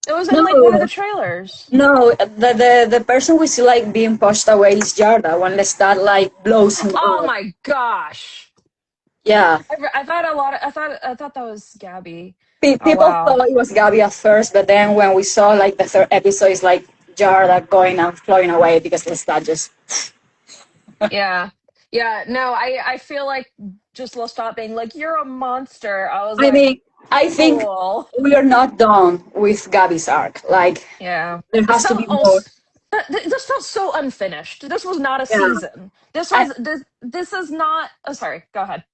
it was in like one of the no, trailers. no, the person we see like being pushed away is Yarda when Lestat like blows him Oh up. my gosh! Yeah. I thought a lot. I thought that was Gabby. Oh People wow. thought it was Gabby at first, but then when we saw like the third episode, it's like Jarda going and flying away because Lestat just. Yeah. Yeah. No, I feel like just stop being like, you're a monster. I was I like, mean, I think cool. we are not done with Gabby's arc. Like Yeah. there This has to be felt more. also this felt so unfinished. This was not a Yeah. season. I, This is not oh sorry, go ahead.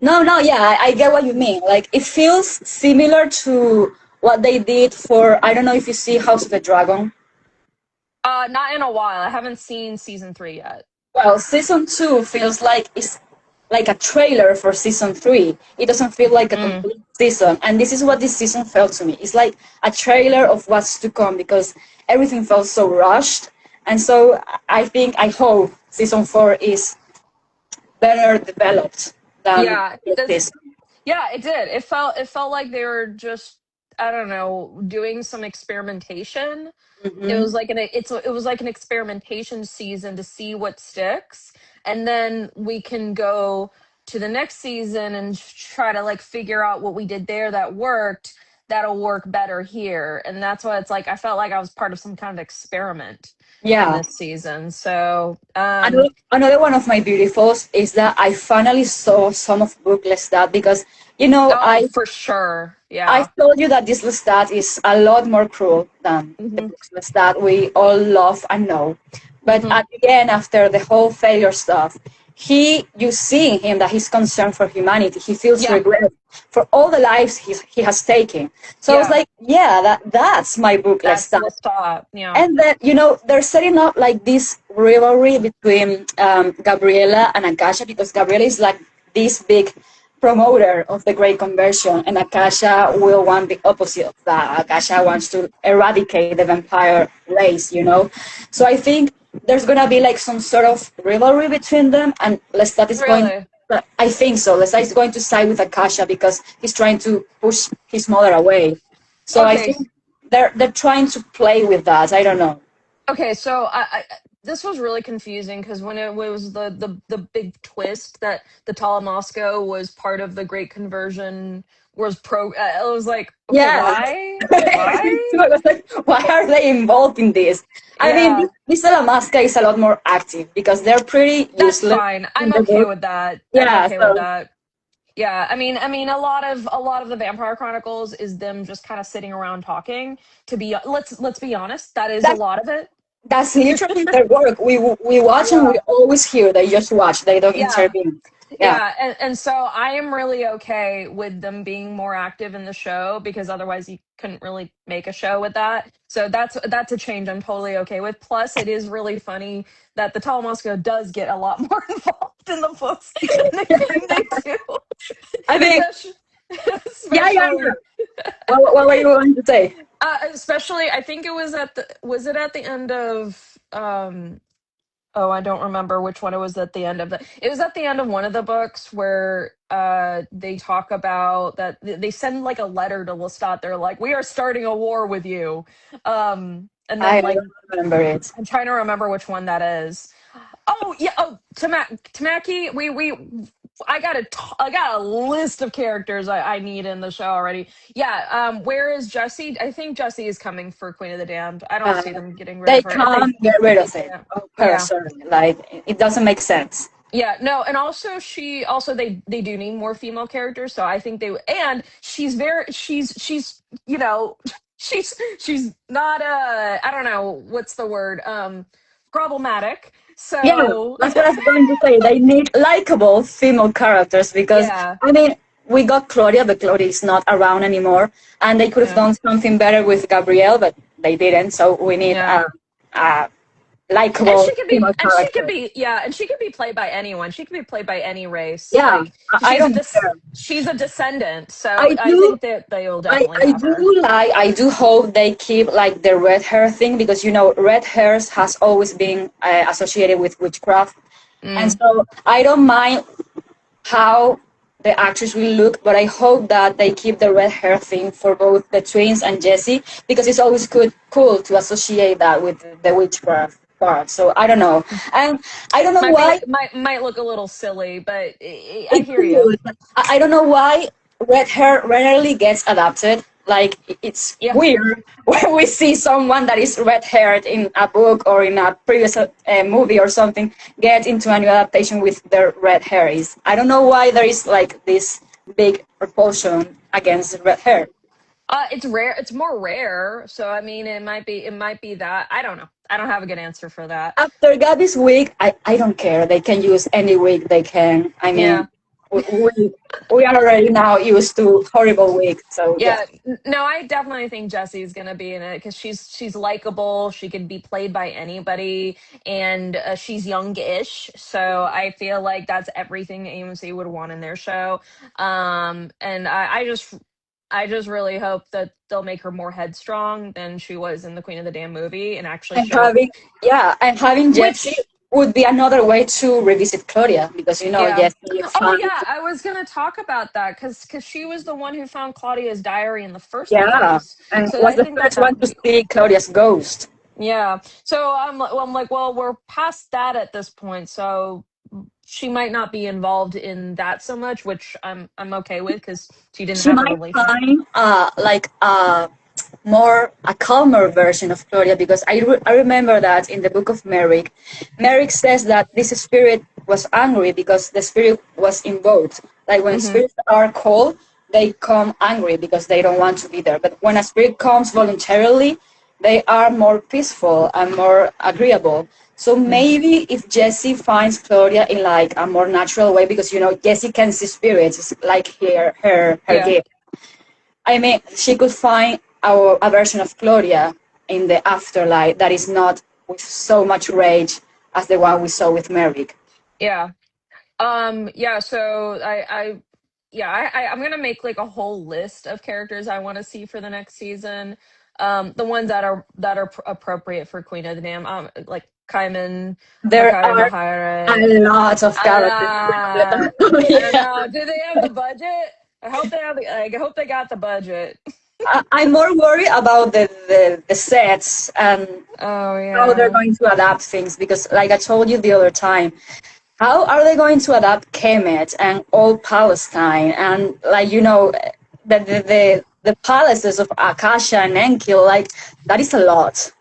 no, no, yeah, I get what you mean. Like it feels similar to what they did for. I don't know if you see House of the Dragon. Not in a while. I haven't seen season 3 yet. Well, season 2 feels like it's like a trailer for season 3. It doesn't feel like a Mm. complete season. And this is what this season felt to me. It's like a trailer of what's to come because everything felt so rushed. And so I hope season 4 is better developed than Yeah. this season. Yeah, it did. It felt like they were just I don't know, doing some experimentation. It Hmm. was like it was like an experimentation season to see what sticks, and then we can go to the next season and try to like figure out what we did there that worked, that'll work better here. And that's why it's like I felt like I was part of some kind of experiment in Yeah. this season. So Another one of my beautifuls is that I finally saw some of book Lestat because, oh, for sure. I Yeah. told you that this Lestat is a lot more cruel than the Hmm. books Lestat we all love and know. But Hmm. at the end, after the whole failure stuff, you see in him that he's concerned for humanity. He feels Yeah. regret for all the lives he has taken. So I was Yeah. like, yeah, that's my book That's Lestat. Lestat. Yeah. And then, they're setting up like this rivalry between Gabriela and Akasha because Gabriela is like this big promoter of the Great Conversion, and Akasha will want the opposite of that. Akasha wants to eradicate the vampire race. So I think there's going to be like some sort of rivalry between them, and Lestat is going. Really? I think so. Lestat is going to side with Akasha because he's trying to push his mother away. So I Okay. think they're trying to play with that. I don't know. Okay, so this was really confusing because when it was the big twist that the Tala Moscow was part of the Great Conversion was I was like, okay, Yeah. why? Me too. Why? I was like, why are they involved in this? I mean, Yeah, this Alamasca is a lot more active because they're pretty that's useless fine. in I'm the okay book. with that. I'm Yeah, okay with so that. Yeah, I mean, a lot of the Vampire Chronicles is them just kind of sitting around talking. To be, let's be honest, that is a that lot of it. that's literally their work. We watch and we Yeah. always hear they just watch. They don't Yeah. intervene. Yeah. Yeah, and so I am really okay with them being more active in the show because otherwise you couldn't really make a show with that. So that's a change I'm totally okay with. Plus, it is really funny that the Talamasco does get a lot more involved in the books than they think they do, I think, especially yeah, yeah, yeah. especially What were you going to say? especially I think it was at the was it at the end of oh, I don't remember which one it was at the end of the. It was at the end of one of the books where they talk about that they send like a letter to Lestat. They're like, "We are starting a war with you," and I then like don't remember it. I'm trying to remember which one that is. Oh yeah, oh Tamaki. I got a list of characters I need in the show already. Yeah, where is Jesse? I think Jesse is coming for Queen of the Damned. I don't Uh, see them getting rid they of her. If can't get rid they of it. can't. Of her, Yeah. sorry. Like it doesn't make sense. Yeah, no, and also they do need more female characters, so I think and she's you know she's not I don't know what's the word problematic. Yeah, So that's what I was going to say. They need likable female characters because, yeah, I mean, we got Claudia, but Claudia is not around anymore, and they could have yeah, done something better with Gabrielle, but they didn't. So we need yeah. a likable female character. And she could be played by anyone. She could be played by any race. Yeah, Like I don't care. she's a descendant, so I I do. think that they'll I, definitely I have her. do like I do hope they keep like the red hair thing because red hairs has always been associated with witchcraft, and Mm. so I don't mind how the actress will look, but I hope that they keep the red hair thing for both the twins and Jessie because it's always cool to associate that with the witchcraft part. So I don't know, and I don't know why Might look a little silly, but I it hear you. could. I don't know why red hair rarely gets adapted. Like it's Yeah. weird when we see someone that is red haired in a book or in a previous movie or something get into a new adaptation with their red hair. I don't know why there is like this big repulsion against red hair. It's rare. It's more rare. So I mean, it might be that. I don't know. I don't have a good answer for that. After Gabby's wig, I don't care. They can use any wig they can. I mean, Yeah. we are already now used to horrible wigs. So yeah. Yeah, no, I definitely think Jessie's gonna be in it because she's likable. She can be played by anybody, and she's youngish. So I feel like that's everything AMC would want in their show. And I just really hope that they'll make her more headstrong than she was in the Queen of the Damn movie, and actually And show having, yeah, and having Jesse which. would be another way to revisit Claudia because Yeah. yes, you Oh find yeah, I was gonna talk about that because she was the one who found Claudia's diary in the first yeah, place. and So was I the think that first that one would to be see Claudia's ghost. yeah. So I'm like, well, we're past that at this point. So she might not be involved in that so much, which I'm okay with because she didn't She have a might relationship. find like a calmer version of Claudia because I remember that in the book of Merrick, Merrick says that this spirit was angry because the spirit was invoked. Like when Hmm. spirits are called, they come angry because they don't want to be there. But when a spirit comes voluntarily, they are more peaceful and more agreeable. So maybe if Jessie finds Claudia in like a more natural way, because Jessie can see spirits, it's like her Yeah. gift. I mean, she could find a version of Claudia in the afterlife that is not with so much rage as the one we saw with Merrick. Yeah. Yeah, so I'm gonna make like a whole list of characters I want to see for the next season. The ones that are appropriate for Queen of the Dam, like Kaiman, There Makari are a Mahare. lot of A characters. lot. I don't Yeah. know. Do they have the budget? I hope they have I hope they got the budget. I'm more worried about the sets and Oh how they're yeah. going to adapt things because, like I told you the other time, how are they going to adapt Kemet and all Palestine and like the palaces of Akasha and Enki, like that is a lot.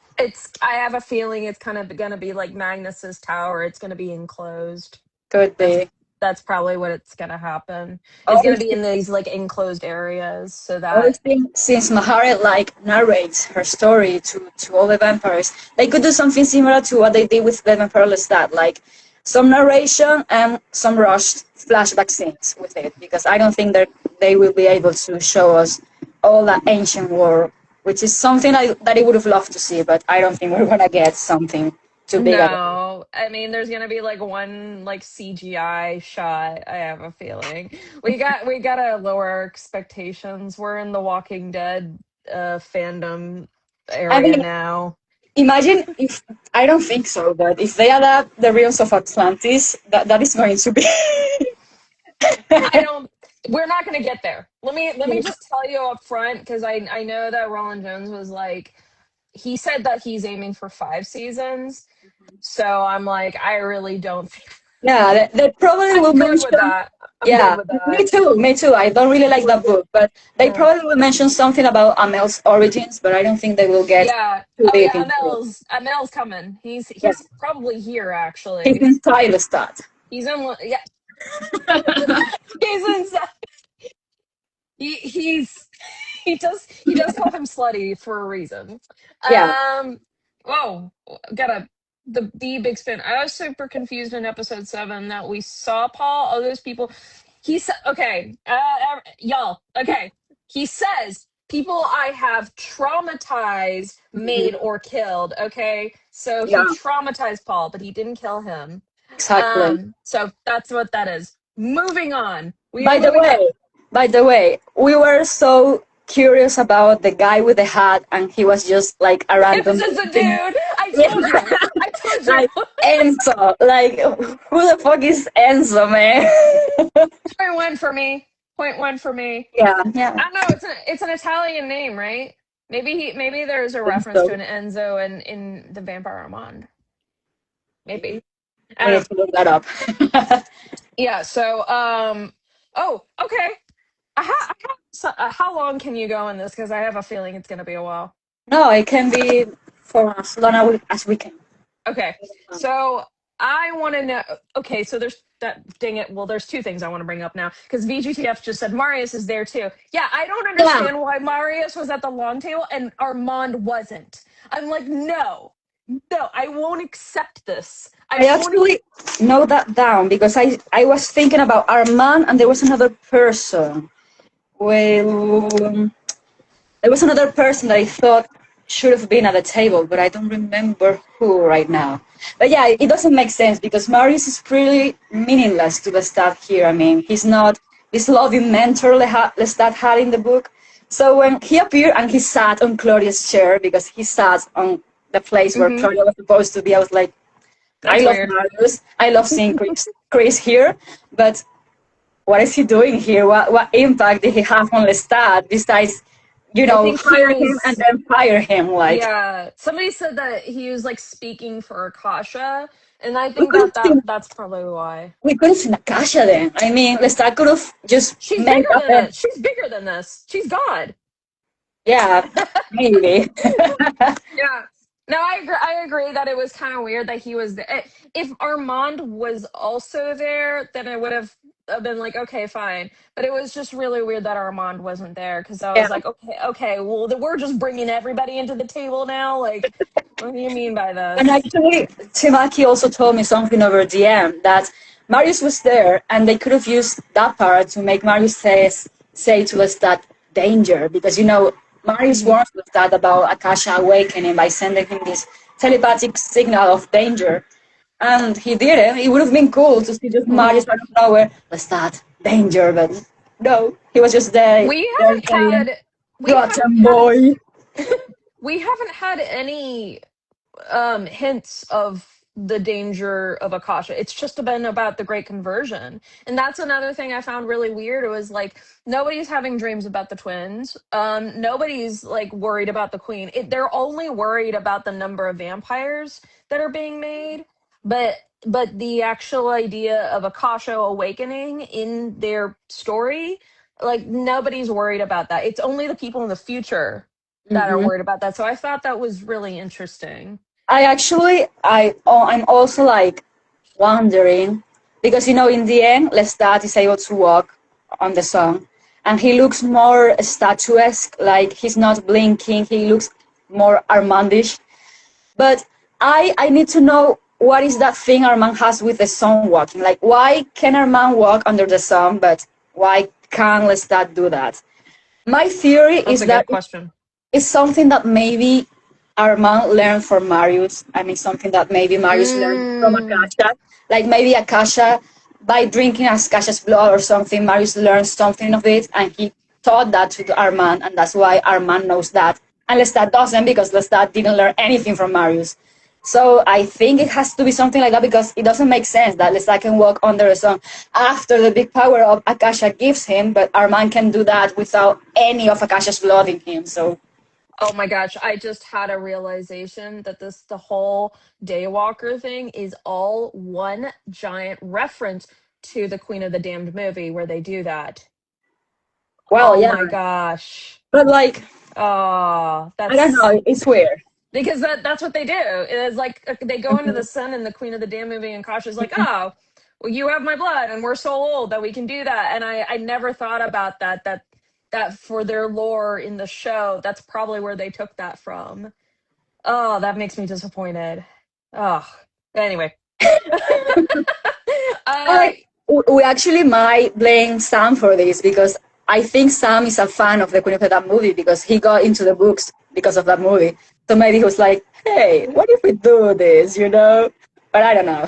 I have a feeling it's kind of gonna be like Magnus's tower. It's gonna be enclosed. Could That's be. that's probably what it's gonna happen. It's gonna be Obviously, in these like enclosed areas so that obviously, since Maharet like narrates her story to all the vampires, they could do something similar to what they did with the Vampire Lestat, like some narration and some rushed flashback scenes with it, because I don't think that they will be able to show us all that ancient war, which is something that I would have loved to see, but I don't think we're gonna get something too big at all. no, I mean there's gonna be like one like CGI shot. I have a feeling we gotta lower our expectations. We're in the Walking Dead fandom I area mean, now. imagine if I don't think so, but if they adapt the Realms of Atlantis, that is going to be. I don't. We're not going to get there. Let me just tell you up front because I know that Roland Jones was like he said that he's aiming for 5 seasons. So I'm like I really don't think Yeah, they probably will I'm good with mention. that. I'm good Yeah, with me that. too, me too. I don't really like that book, but they Yeah. probably will mention something about Amel's origins, but I don't think they will get Yeah. too Oh deep yeah. into it. Amel's coming. He's Yeah, he's probably here he's actually. inside the stat. He's in. Yeah. He's inside. He's he does call him slutty for a reason. Yeah, Um. Oh, gotta the big spin. I was super confused in episode 7 that we saw Paul. All those people. He said, "Okay, y'all. Okay." He says, "People I have traumatized, mhm, made, or killed." Okay, so he yeah, traumatized Paul, but he didn't kill him. exactly. So that's what that is. Moving on. We are By the moving on. way, by the way, we were so curious about the guy with the hat, and he was just like a It was random. just a dude. I Yeah, told you. I told you. like Enzo. Like who the fuck is Enzo, man? Point one for me. Point one for me. Yeah, yeah. I don't know. It's an Italian name, right? Maybe there's a reference to So an Enzo in the Vampire Armand. Maybe. I we don't need know. to look that up. Yeah. So Oh, okay. How long can you go in this? Because I have a feeling it's gonna be a while. No, it can be for as long as we can. Okay. So I want to know. Okay, so there's that. Dang it. Well, there's two things I want to bring up now because VGTF just said Marius is there too. Yeah, I don't Yeah, understand why Marius was at the long table and Armand wasn't. I'm like, no, no, I won't accept this. I I won't. actually know that down because I was thinking about Armand and there was another person. Well, there was another person that I thought should have been at the table, but I don't remember who right now. But yeah, it doesn't make sense because Marius is pretty meaningless to Lestat here. I mean, he's not this loving mentor Lestat had in the book. So when he appeared and he sat on Claudia's chair because he sat on the place where Mhm. Claudia was supposed to be, I was like, I That's love weird. Marius. I love seeing Chris here, but what is he doing here? What impact did he have on Lestat besides, I think he hire him and was. then fire him? Like, Yeah, somebody said that he was like speaking for Akasha, and I we think could have seen that's probably why. Akasha then. I mean, Lestat could have just She's made bigger up than a, it. She's bigger than this. She's God. yeah, maybe. Yeah. No, I agree. I agree that it was kind of weird that he was there. If Armand was also there, then I would have been like, okay, fine. But it was just really weird that Armand wasn't there because I Yeah. was like, okay, okay, well, we're just bringing everybody into the table now. Like, what do you mean by And this? actually, Timaki also told me something over DM that Marius was there, and they could have used that part to make Marius say to us that danger, because Marius Mhm. warns Lestat about Akasha awakening by sending him this telepathic signal of danger, and he did it. It would have been cool to see just Marius Mhm. out of nowhere, Lestat, danger, but no, he was just there, We there haven't saying, had we haven't "Gotham had boy." we haven't had any hints of the danger of Akasha. It's just been about the great conversion. And that's another thing I found really weird. It was like nobody's having dreams about the twins. Nobody's like worried about the queen. They're only worried about the number of vampires that are being made. But the actual idea of Akasha awakening in their story, like nobody's worried about that. It's only the people in the future that are Mhm. worried about that. So I thought that was really interesting. I'm also like wondering because in the end, Lestat is able to walk on the song, and he looks more statuesque. Like he's not blinking. He looks more Armandish. But I need to know what is that thing Armand has with the sun walking. Like why can Armand walk under the sun, but why can't Lestat do that? My theory That's is a that good question. it's something that maybe Armand learned from Marius. I mean, something that maybe Marius learned from Mm. Akasha. Like maybe Akasha, by drinking Akasha's blood or something, Marius learned something of it, and he taught that to Armand, and that's why Armand knows that. And Lestat doesn't, because Lestat didn't learn anything from Marius. So I think it has to be something like that, because it doesn't make sense that Lestat can walk under a sun after the big power of Akasha gives him, but Armand can do that without any of Akasha's blood in him. So Oh my gosh, I just had a realization that the whole Daywalker thing is all one giant reference to the Queen of the Damned movie where they do that. well, Oh yeah, my gosh. but like Oh, I don't that's know, it's weird. because that's what they do. It's like they go into the sun in the Queen of the Damned movie and Kasha's like, "Oh, well, you have my blood and we're so old that we can do that." And I never thought about that for their lore in the show, that's probably where they took that from. Oh, that makes me disappointed. Oh, anyway. uh, Like we actually might blame Sam for this, because I think Sam is a fan of the Queen of the Damned movie, because he got into the books because of that movie. So maybe he was like, "Hey, what if we do this?" But I don't know.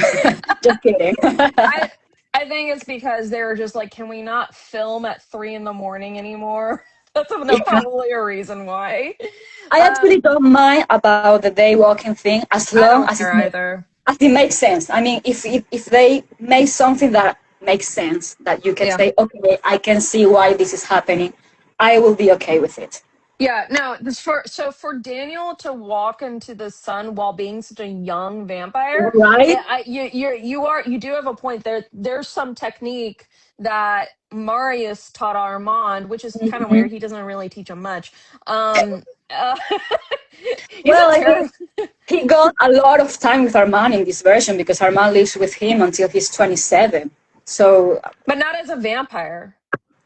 Just kidding. I I think it's because they were just like, can we not film at 3 in the morning anymore? That's Yeah. probably a reason why. I actually don't mind about the day walking thing, as I long don't care either. as it makes sense. I mean, if they make something that makes sense, that you can Yeah. say, okay, I can see why this is happening, I will be okay with it. Yeah, no, for Daniel to walk into the sun while being such a young vampire, Right? you do have a point there. There's some technique that Marius taught Armand, which is kind of Hmm. weird. He doesn't really teach him much. Um, uh, he's Well, a I mean, terrible, he got a lot of time with Armand in this version, because Armand lives with him until he's 27. So, but not as a vampire.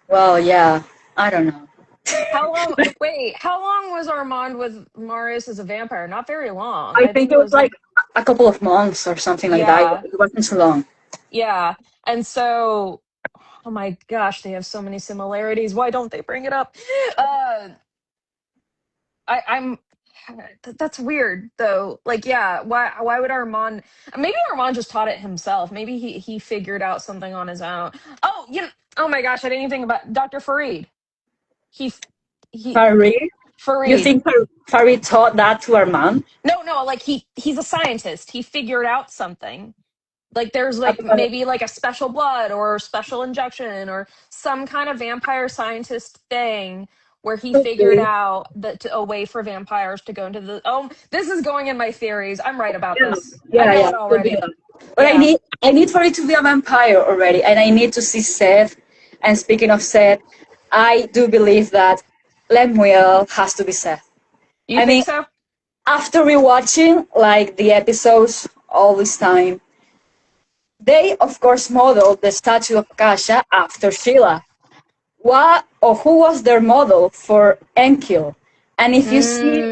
well, yeah, I don't know. How long? Wait, how long was Armand with Marius as a vampire? Not very long. I I think think it it was was like like, a couple of months or something like that. yeah, It wasn't too long. yeah. And so, oh my gosh, they have so many similarities. Why don't they bring it up? Uh, I'm. That's weird though. Like, yeah, why would Armand? Maybe Armand just taught it himself. Maybe he figured out something on his own. Oh my gosh, I didn't even think about Dr. Farid. He he Harry? You Farid. think Farid taught that to Armand? No, like he's a scientist. He figured out something. Like there's like About- maybe like a special blood or special injection or some kind of vampire scientist thing where he figured Okay. out that a way for vampires to go into the. Oh, this is going in my theories. I'm right about Yeah, this. I yeah, know yeah. it Could be already. that. But Yeah. I need for it to be a vampire already, and I need to see Seth. And speaking of Seth, I do believe that Lemuel has to be Seth. You I think mean, so? after rewatching like the episodes all this time, they of course modeled the statue of Kasha after Sheila. What or who was their model for Enkil? And if you see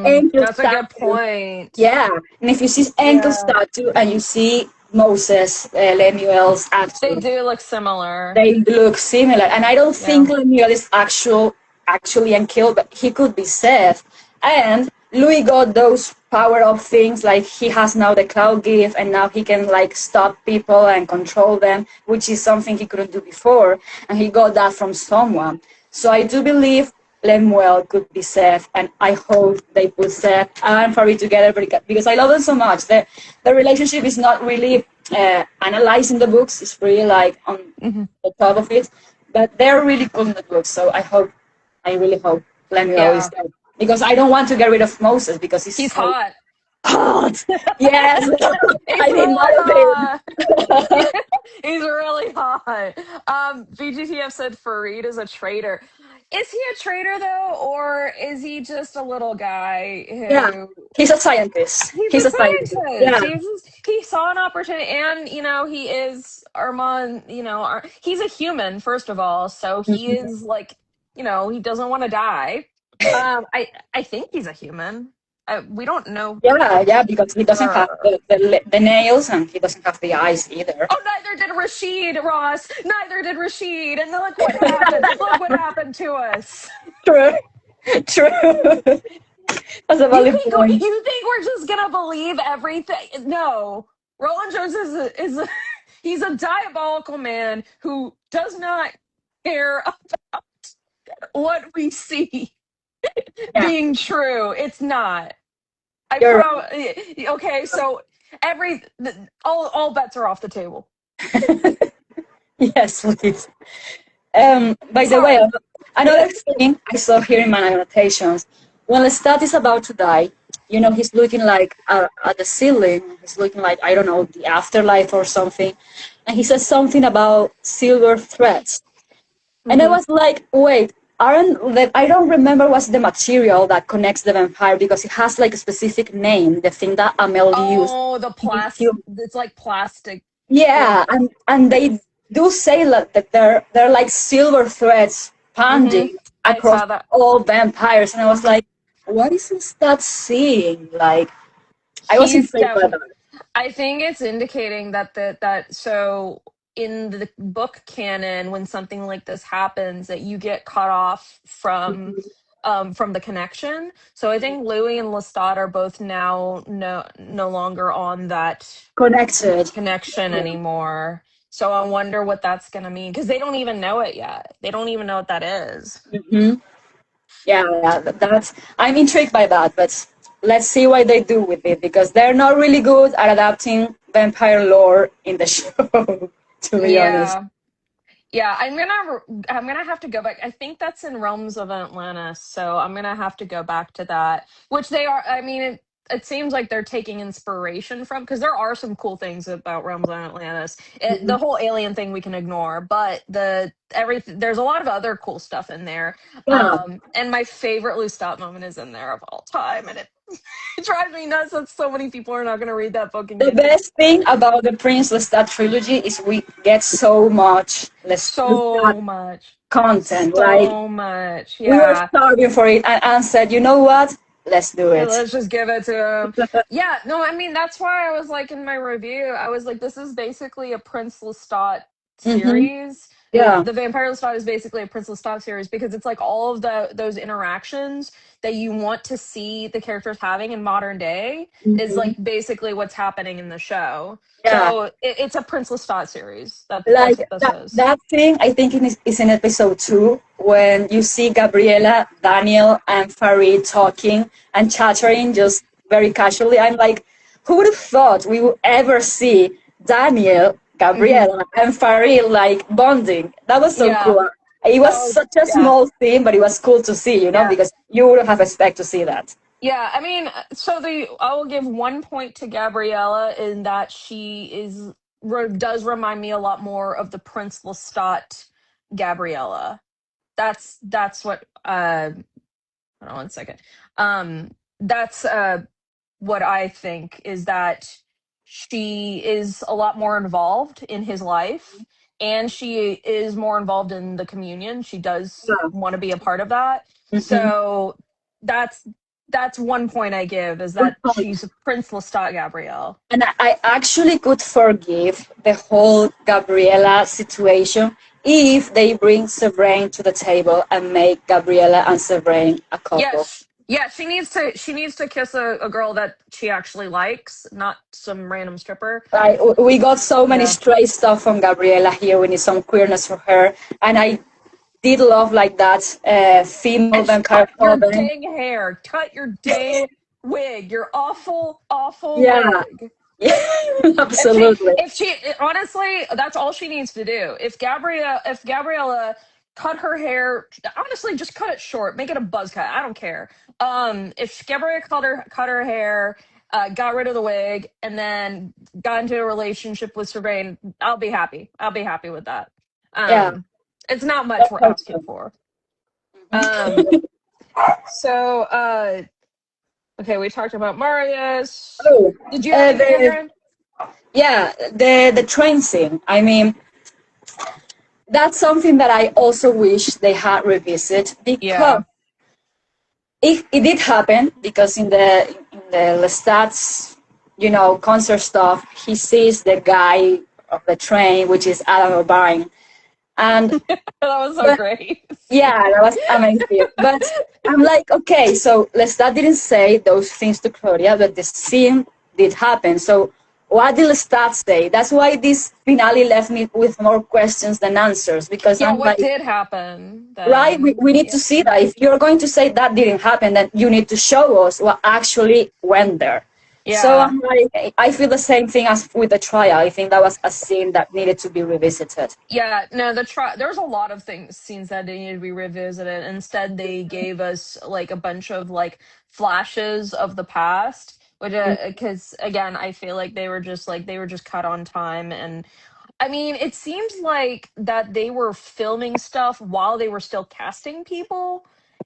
Enkil's That's a good statue, point. yeah, and if you see Enkil's Yeah. statue and you see Moses, Lemuel's They actor, do look similar. they look similar. And I don't Yeah. think Lemuel is actually Enkil, but he could be Seth. And Louis got those power up things, like he has now the cloud gift, and now he can like stop people and control them, which is something he couldn't do before, and he got that from someone. So I do believe Lemuel could be Seth, and I hope they put Seth and Farid together because I love them so much. The relationship is not really analyzed in the books; it's really like on Hmm. the top of it, but they're really cool in the books. So I really hope Lemuel is Yeah. there because I don't want to get rid of Moses because he's He's so hot. hot. Yes, He's I need really more of him. hot. He's really hot. BGTF said Farid is a traitor. Is he a traitor though, or is he just a little guy Yeah, who he's a scientist. he's He's a a scientist. scientist? Yeah. He saw an opportunity, and he is Armand. He's a human first of all, so he Mhm. is like he doesn't want to die. I think he's a human. We don't know. Yeah, yeah, because he doesn't have Uh, the nails and he doesn't have the eyes either. Oh, neither did Rashid, Ross. Neither did Rashid. And look what happened. Look what happened to us. True, true. That's a You valid think point. you think we're just gonna believe everything? No. Roland Jones he's a diabolical man who does not care what we see Yeah, being true. It's not. I you're okay, so all bets are off the table. right. Yes, please. By the way, Sorry. another thing I saw here in my annotations, when Lestat is about to die, he's looking like at the ceiling. He's looking like, I don't know, the afterlife or something. And he says something about silver threads. And I Hmm. was like, wait, I don't remember what's the material that connects the vampire because it has like a specific name, the thing that Amel used. Oh, the plastic. It's like plastic. Yeah. Yeah, and they do say that they're like silver threads Hmm. spanning I across saw that. all vampires, and I was like, what is that seeing? Like, I was He's intrigued by definitely. that. I think it's indicating that so in the book canon, when something like this happens, that you get cut off from the connection. So I think Louis and Lestat are both now no longer on that Connected. connection anymore. So I wonder what that's gonna mean because they don't even know it yet. They don't even know what that is. Hmm. Yeah, yeah, that's. I'm intrigued by that, but let's see what they do with it because they're not really good at adapting vampire lore in the show. To be honest. Yeah. Yeah, I'm gonna have to go back. I think that's in Realms of Atlantis, so I'm gonna have to go back to that. Which they are. I mean, it seems like they're taking inspiration from because there are some cool things about Realms of Atlantis. The Mhm. whole alien thing we can ignore, but everything there's a lot of other cool stuff in there. Yeah. And my favorite Lestat moment is in there of all time, and it it drives me nuts that so many people are not gonna read that book and The get it. best thing about the Prince Lestat trilogy is we get so much Lestat So much. content. Like So much. we were Yeah. starving for it, and Anne said, "You know what? Let's do Yeah, it." let's just give it to him. Yeah, no, I mean that's why I was like in my review, I was like, this is basically a Prince Lestat Hmm. series. Yeah. the Vampire Lestat is basically a Prince Lestat series because it's like all of those interactions that you want to see the characters having in modern day is Mhm. like basically what's happening in the show. Yeah. So it's a Prince Lestat series. That's Like what this that, is. that thing, I think is in episode 2 when you see Gabriela, Daniel, and Farid talking and chattering just very casually. I'm like, who would have thought we would ever see Daniel, Hmm. Gabriela, and Farid like bonding? That was so Yeah. cool. It was Oh, such a yeah. small thing, but it was cool to see, Yeah. because you wouldn't have expected to see that. Yeah, I mean, so the I will give 1 point to Gabriella in that she does remind me a lot more of the Prince Lestat Gabriella. That's what hold on 1 second. Um that's what I think is that she is a lot more involved in his life and she is more involved in the communion. She does Yeah. want to be a part of that. Hmm. So that's that's 1 point I give is Good that point. she's Prince Lestat Gabrielle. And I actually could forgive the whole Gabriella situation if they bring Severine to the table and make Gabriella and Severine a couple. Yes. Yeah, she needs to kiss a girl that she actually likes, not some random stripper. Right? We got so many Yeah. stray stuff from Gabriella here. We need some queerness for her. And I did love like that female And vampire cut your Coven. dang hair. Cut your dang wig. Your awful, awful Yeah, wig. yeah, If she, absolutely. if she, honestly, that's all she needs to do. If Gabriella cut her hair, honestly, just cut it short. Make it a buzz cut. I don't care. If Gabriella cut her hair, got rid of the wig, and then got into a relationship with Servain, I'll be happy. I'll be happy with that. Yeah, Um, it's not much that's we're so asking true. for. Um, Mhm. so, okay, we talked about Marius. Oh, Did you have anything on your the end? yeah, the train scene. I mean, that's something that I also wish they had revisit because Yeah. it did happen because in the Lestat's concert stuff, he sees the guy of the train, which is Adam O'Brien, and That was so but great. yeah, that was amazing. But I'm like, okay, so Lestat didn't say those things to Claudia, but the scene did happen. So what did Lestat say? That's why this finale left me with more questions than answers because Yeah, I'm what like, did happen right, we, then? we need Yeah. to see that. If you're going to say that didn't happen, then you need to show us what actually went there. So Yeah. I'm like, I feel the same thing as with the trial. I think that was a scene that needed to be revisited. Yeah, no, there was a lot of things scenes that needed to be revisited. Instead, they gave us like a bunch of like flashes of the past, which because again, I feel like they were just cut on time. And I mean, it seems like that they were filming stuff while they were still casting people,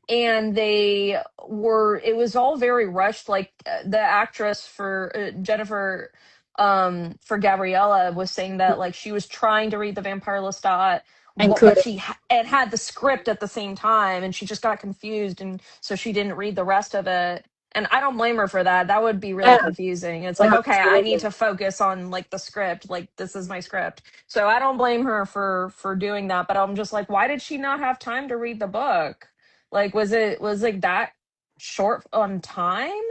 and it was all very rushed. Like the actress for Jennifer, for Gabriella was saying that like she was trying to read the Vampire Lestat, And but could it had the script at the same time, and she just got confused, and so she didn't read the rest of it. And I don't blame her for that. That would be really yeah, confusing. It's like, yeah, okay, I need absolutely. to focus on like the script. Like this is my script. So I don't blame her for doing that, but I'm just like, why did she not have time to read the book? Like was like that short on time?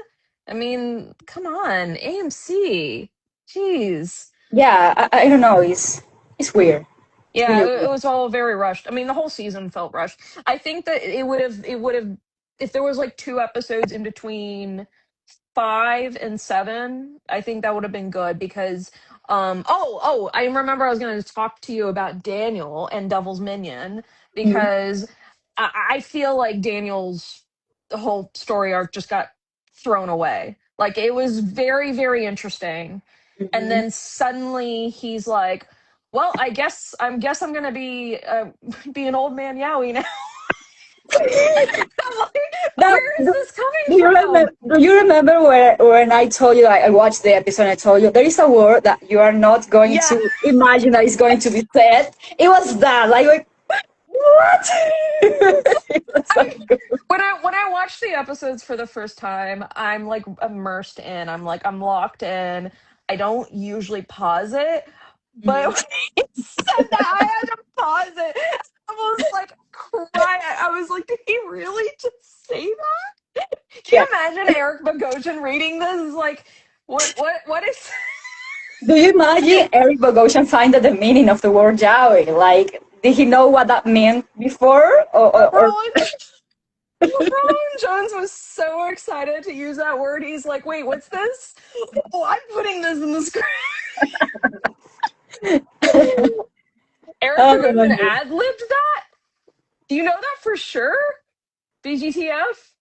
I mean, come on, AMC. Jeez. Yeah, I don't know. It's weird. It's Yeah, really it weird. was all very rushed. I mean, the whole season felt rushed. I think that it would have if there was like 2 episodes in between 5 and 7, I think that would have been good because I remember I was going to talk to you about Daniel and Devil's Minion Mhm. because I feel like Daniel's the whole story arc just got thrown away. Like it was very, very interesting. And Mhm. then suddenly he's like, well, I guess I'm gonna be an old man Yowie now. I'm like, That, where is do this coming you remember? from? Do you remember when I told you? I watched the episode. And I told you there is a word that you are not going Yeah. to imagine that is going to be said. It was that. Like what? It was so I good. when I watch the episodes for the first time, I'm like immersed in. I'm locked in. I don't usually pause it, Mhm. But when he said that, I had to pause it. I was like crying. I was like, did he really just say that? Can Yeah. you imagine Eric Bogosian reading this? Like, what is Do you imagine Eric Bogosian finding the meaning of the word Yaoi? Like, did he know what that meant before? Or Rowan Jones was so excited to use that word. He's like, wait, what's this? Oh, I'm putting this in the script. Eric oh, Bogosian ad libbed that? Do you know that for sure? BGTF?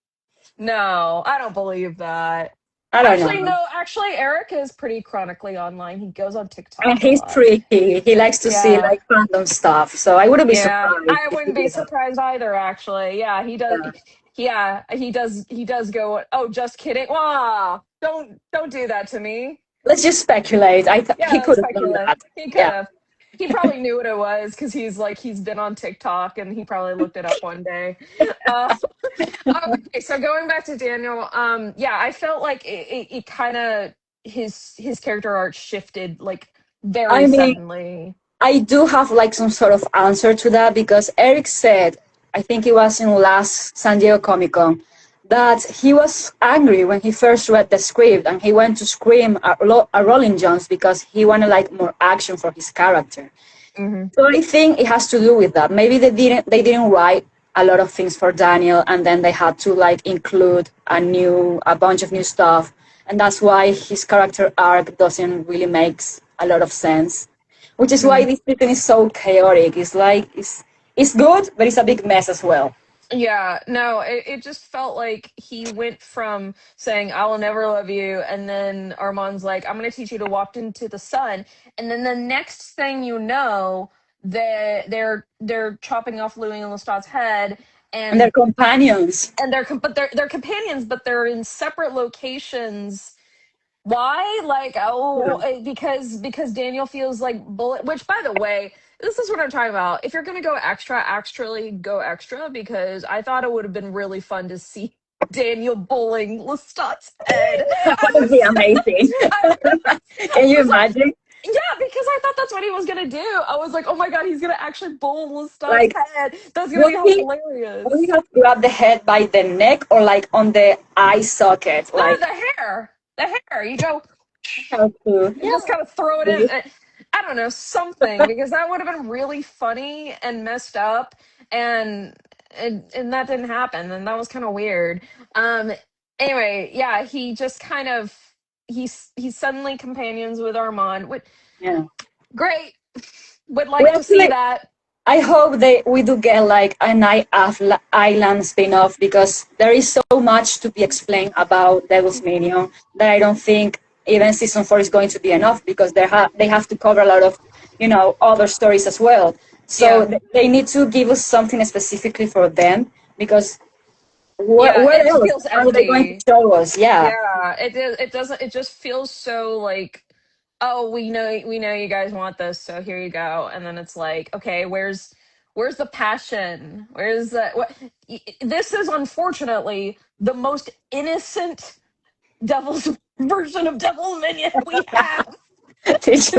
No, I don't believe that. I don't Actually, know. no, actually, Eric is pretty chronically online. He goes on And TikTok a he's lot. tricky. He likes to see Yeah. like fandom stuff. So I wouldn't be Yeah. surprised I if he wouldn't be did that. surprised either, actually. Yeah, he does. Yeah. Yeah, he does go, oh, just kidding. Wow. Don't do that to me. Let's just speculate. He Yeah, could let's have done speculate. that. He could Yeah. have. He probably knew what it was because he's been on TikTok and he probably looked it up one day. Uh, okay, so going back to Daniel, yeah, I felt like it kind of his character arc shifted like very I mean, suddenly. I do have like some sort of answer to that because Eric said, I think it was in last San Diego Comic Con, that he was angry when he first read the script and he went to scream at Rolling Jones because he wanted like more action for his character. Hmm. So I think it has to do with that. Maybe they didn't write a lot of things for Daniel, and then they had to like include a bunch of new stuff, and that's why his character arc doesn't really makes a lot of sense. Which is why this season is so chaotic. It's like it's good, but it's a big mess as well. Yeah, no, it just felt like he went from saying, I will never love you, and then Armand's like, I'm gonna teach you to walk into the sun. And then the next thing you know, they're chopping off Louis and Lestat's head And their and companions. they're companions, but they're in separate locations. Why? Like, oh, Yeah. because Daniel feels like bullet. Which, by the way, this is what I'm talking about. If you're gonna go extra, actually go extra because I thought it would have been really fun to see Daniel bullying Lestat's head. That I would be was, amazing. I Can you was like, imagine? yeah, because I thought that's what he was gonna do. I was like, oh my god, he's gonna actually bull Lestat's Like, head. That's gonna would be he would he hilarious. have grabbed the head by the neck or like on the eye socket? No, Like, the hair. You go. how to? And just kind of throw it in. Yeah. I don't know, something, because that would have been really funny and messed up, and and that didn't happen, and that was kind of weird. Um. Anyway, yeah, he just kind of he's suddenly companions with Armand. Yeah. Great, would We like to see actually, that. I hope we do get like a Night Island spin-off because there is so much to be explained about Devil's Minion that I don't think even season 4 is going to be enough because they have to cover a lot of, other stories as well. So Yeah, they need to give us something specifically for them because yeah, where it else feels are they going to empty. show us? Yeah. Yeah, it doesn't, it just feels so like, oh, we know you guys want this, so here you go. And then it's like, okay, where's the passion? Where's the what this is unfortunately the most innocent devil's version of Devil Minion we have. This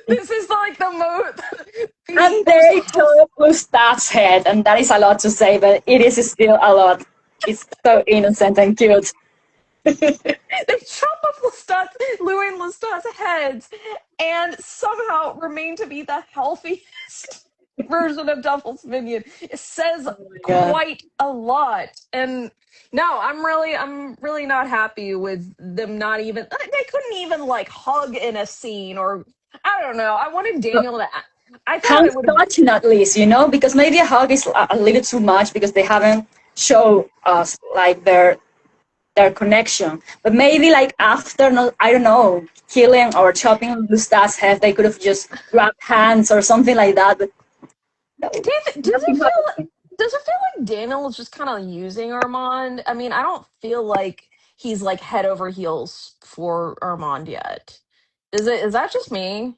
this is like the most the And most they chop Gustav's head, and that is a lot to say, but it is still a lot. It's so innocent and cute. they chop off Louis and Lestat's heads, and somehow remain to be the healthiest version of Devil's Minion. It says Oh my god. quite a lot, and no, I'm really not happy with them. Not even they couldn't even like hug in a scene, or I don't know. I wanted Daniel to. I thought Hands it would have. touching at least, because maybe a hug is a little too much because they haven't shown us like their connection. But maybe like after, no, I don't know, killing or chopping Gustav's head, they could have just grabbed hands or something like that. But no, Does it nothing feel? happened. Does it feel like Daniel is just kind of using Armand? I mean, I don't feel like he's like head over heels for Armand yet. Is it? Is that just me?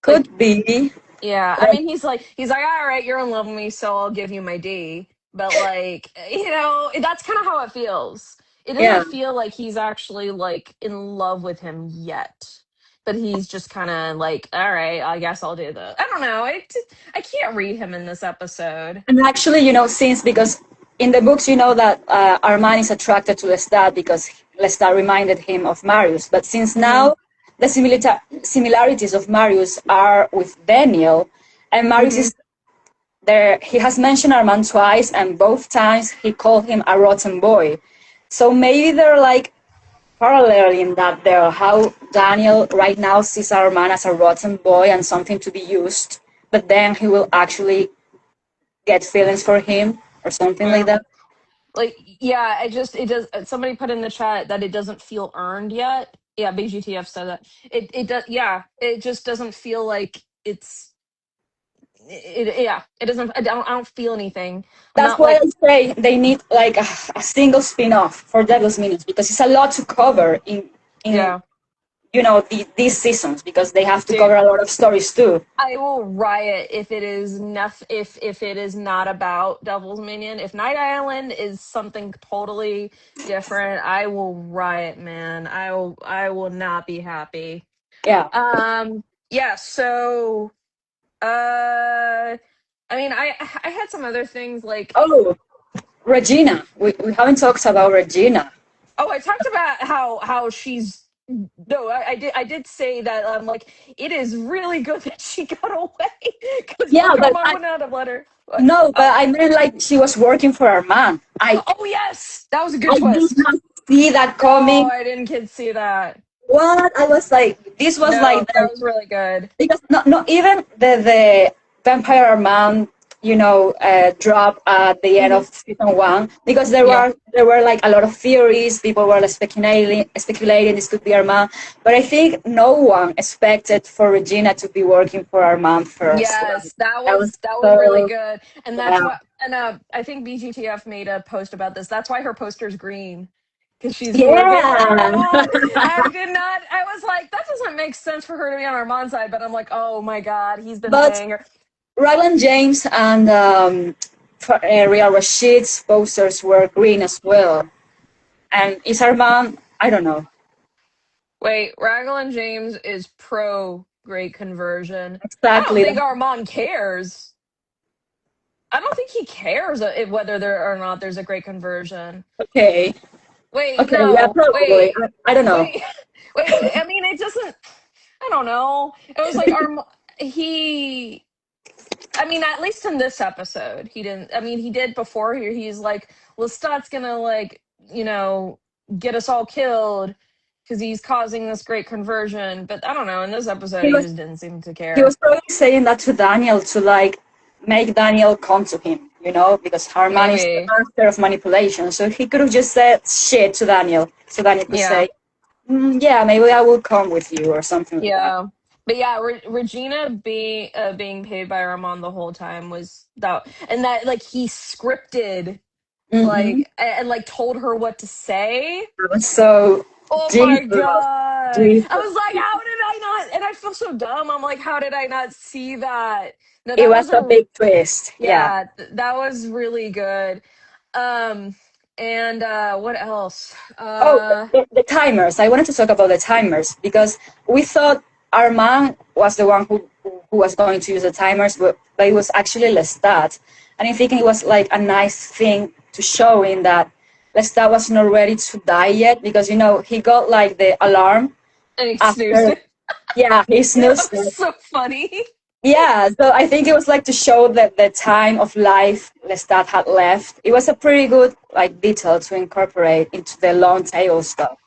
Like, Could be. yeah. I Like, mean, he's like, all right, you're in love with me, so I'll give you my D. But like, that's kind of how it feels. It yeah. doesn't feel like he's actually like in love with him yet. but he's just kind of like, all right, I guess I'll do this. I don't know. I can't read him in this episode. And actually, since because in the books, that Armand is attracted to Lestat because Lestat reminded him of Marius. But since Hmm. now the similarities of Marius are with Daniel, and Marius Hmm. is there, he has mentioned Armand twice, and both times he called him a rotten boy. So maybe they're like parallel in that there how Daniel right now sees Armand as a rotten boy and something to be used, but then he will actually get feelings for him or something like Yeah. that. Like, yeah, it does. Somebody put in the chat that it doesn't feel earned yet. Yeah, BGTF said that. It does. Yeah, it just doesn't feel like it's. Yeah, it doesn't. I don't feel anything. I'm That's not why like. I say they need like a single spin-off for Devil's Minions because it's a lot to cover in Yeah, these seasons because they have to dude. cover a lot of stories too. I will riot if it is if it is not about Devil's Minion. If Night Island is something totally different, I will riot, man. I will not be happy. Yeah. Yeah, so uh I mean I had some other things like, Oh, Regina. We haven't talked about Regina. oh, I talked about how she's, no, I did say that, like, it is really good that she got away because Yeah, but Armand would not have let her. What? no, but I meant like she was working for our man. Oh yes, that was a good I did twist. not see that No, coming. I didn't kid see that. What? I was like, this was No, like that the was really good. because not even the vampire man drop at the end Hmm. of season one because Yeah. there were like a lot of theories, people were like speculating this could be Armand, but I think no one expected for Regina to be working for Armand first. Like, Yes, that that was was that was really so good, and that's yeah what. And I think BGTF made a post about this. That's why her poster's green, because she's working for yeah Armand. I did not. I was like, that doesn't make sense for her to be on Armand's side. But I'm like, oh my god, he's been but paying her. Ryland James and Real Rashid's posters were green as well, and is Armand, I don't know Wait, Raglan James is pro great conversion. I don't exactly. think Armand cares. I don't think he cares whether there or not there's a great conversion. Okay. Wait, Okay. Yeah. no, Probably. wait, I don't know. wait, wait. I mean, it doesn't. I don't know. It was like he. I mean, at least in this episode, he didn't. I mean, he did before here. He's like, Lestat's gonna, like, get us all killed because he's causing this great conversion. But I don't know. In this episode, He he was just didn't seem to he was care. probably saying that to Daniel to like make Daniel come to him. Because Harman is the Maybe. master of manipulation. So he could have just said shit to Daniel, so Daniel could Yeah. say, "Yeah, maybe I will come with you" or something like that. Yeah. But yeah, Regina being paid by Ramon the whole time was that, and that, like, he scripted, Mm-hmm. like, and like told her what to say. That was so Oh my Jesus, god! Jesus. I was like, how did I not? And I feel so dumb. I'm like, how did I not see that? No, It that was was a a, big twist. Yeah. yeah, that was really good. Um, and what else? Oh, the timers. I wanted to talk about the timers because we thought Armand was the one who was going to use the timers, but it was actually Lestat. And I think it was like a nice thing to show in that Lestat was not ready to die yet because, he got like the alarm And he snoozed after, it. yeah, he That snoozed was it. so funny. Yeah, so I think it was like to show that the time of life Lestat had left. It was a pretty good like detail to incorporate into the long tail stuff.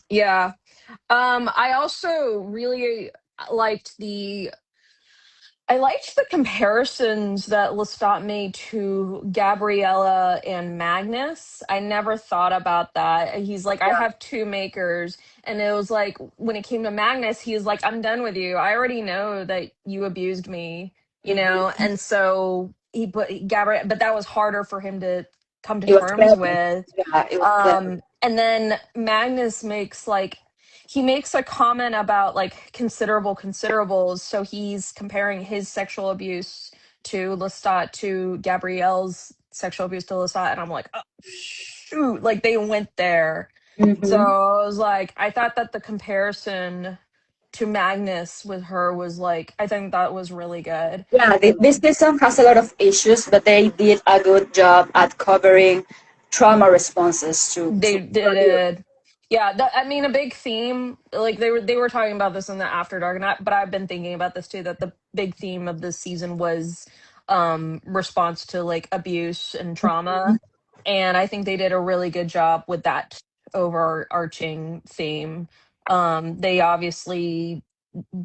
Yeah. I also really liked the I liked the comparisons that Lestat made to Gabriella and Magnus. I never thought about that. He's like, I have two makers. And it was like, when it came to Magnus, he was like, I'm done with you. I already know that you abused me, Mhm. And so he put Gabriella, but that was harder for him to come to It was terms clever. with. Yeah, it was clever. And then Magnus makes, like, he makes a comment about, like, considerable considerables. So he's comparing his sexual abuse to Lestat to Gabrielle's sexual abuse to Lestat. And I'm like, oh, shoot, like, they went there. So Hmm. I was like, I thought that the comparison to Magnus with her was like, I think that was really good. Yeah, this season has a lot of issues, but they did a good job at covering trauma responses to They did. Yeah, I mean, a big theme, like they were talking about this in the After Dark, but I've been thinking about this too. That the big theme of this season was response to like abuse and trauma, and I think they did a really good job with that overarching theme. They obviously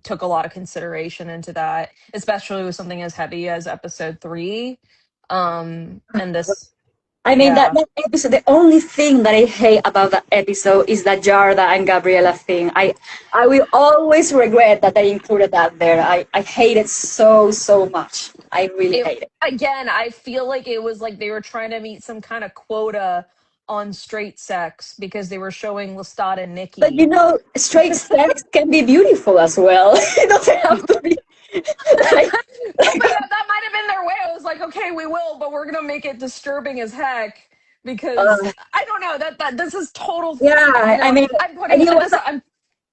took a lot of consideration into that, especially with something as heavy as episode 3. And this, I mean yeah. that episode. The only thing that I hate about that episode is that Jarda and Gabriella thing. I will always regret that they included that there. I hate it so much. I really It hate it. again, I feel like it was like they were trying to meet some kind of quota on straight sex because they were showing Lestat and But Nikki. straight sex can be beautiful as well. It doesn't have to be like, No, but that might have been their way. I was like, okay, we will, but we're gonna make it disturbing as heck because uh, I don't know that this is total. yeah. I mean, I'm and putting this. I'm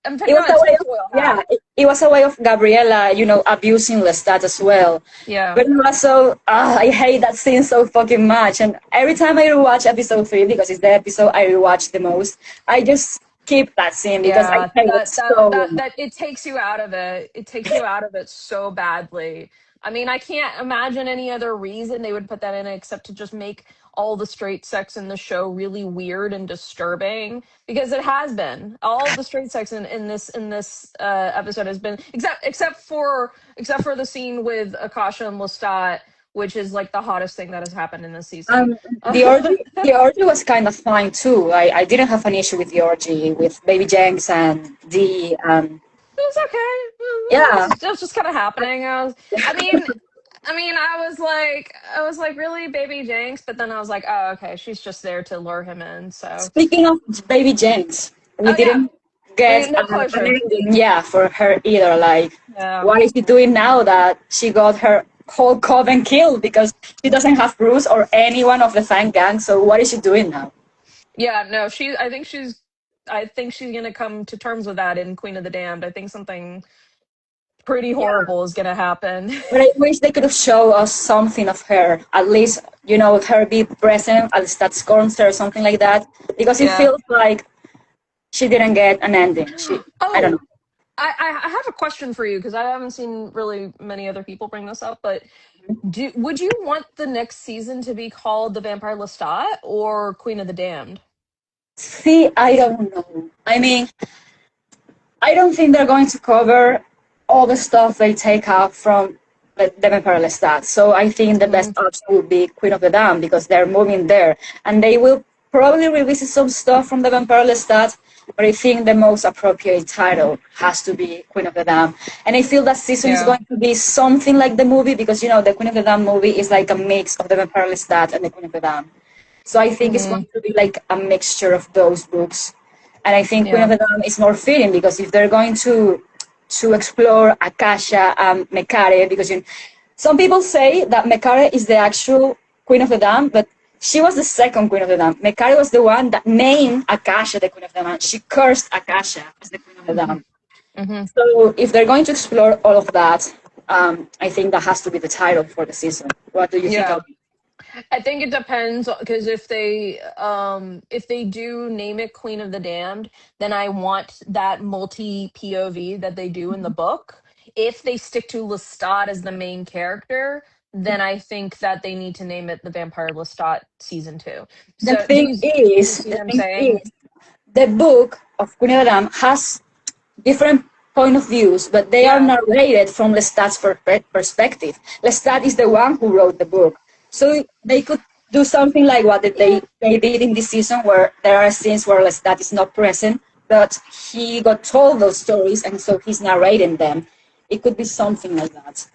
it putting was on a a way of tinfoil hat. it was a way of Gabriella, abusing Lestat as well. Yeah, But it was so I hate that scene so fucking much. And every time I rewatch episode 3, because it's the episode I rewatch the most, I just keep that scene because I yeah. hate it That so that much. that it takes you out of it. It takes you out of it so badly. I mean, I can't imagine any other reason they would put that in except to just make all the straight sex in the show really weird and disturbing because it has been all the straight sex in this episode has been except for the scene with Akasha and Lestat, which is like the hottest thing that has happened in this season. The orgy was kind of fine too. I didn't have an issue with the orgy with Baby Jenks and the It was okay. yeah. It was just kind of happening. I mean, I was like, really, Baby Jenks? But then I was like, oh, okay, she's just there to lure him in. So, Speaking of Baby Jenks, we oh yeah, didn't get no an closure. ending, yeah, for her either. Like, Yeah, what is she doing now that she got her whole coven killed because she doesn't have Bruce or anyone of the Fang gang? So what is she doing now? yeah. No, I think she's gonna come to terms with that in Queen of the Damned. I think something pretty Yeah, horrible is gonna happen. but I wish they could have shown us something of her, at least her be present at that concert or something like that, because it Yeah. feels like she didn't get an ending. I don't know. Oh, I have a question for you because I haven't seen really many other people bring this up, but would you want the next season to be called The Vampire Lestat or Queen of the Damned? See, I don't know. I mean, I don't think they're going to cover all the stuff they take out from the Vampire Lestat. So I think the best Mm, option would be Queen of the Dam because they're moving there. And they will probably revisit some stuff from the Vampire Lestat, but I think the most appropriate title has to be Queen of the Dam. And I feel that season is yeah. going to be something like the movie because, the Queen of the Dam movie is like a mix of the Vampire Lestat and the Queen of the Dam. So I think it's Hmm. going to be like a mixture of those books. And I think Queen of Yeah. the Dam is more fitting because if they're going to explore Akasha and Mekare, because some people say that Mekare is the actual Queen of the Dam, but she was the second Queen of the Dam. Mekare was the one that named Akasha the Queen of the Dam. She cursed Akasha as the Queen of the Hmm. Dam. Hmm. So if they're going to explore all of that, I think that has to be the title for the season. What do you think Yeah. of? I think it depends because if they do name it Queen of the Damned, then I want that multi POV that they do in the book. If they stick to Lestat as the main character, then I think that they need to name it the Vampire Lestat season 2. The So thing do you is, see the what I'm thing is, saying? the book of Queen of the Dam has different point of views, but they are Yeah. narrated from Lestat's perspective. Lestat is the one who wrote the book, so they could do something like what Yeah. they did in this season, where there are scenes where Lestat is not present, but he got told those stories, and so he's narrating them. It could be something like that.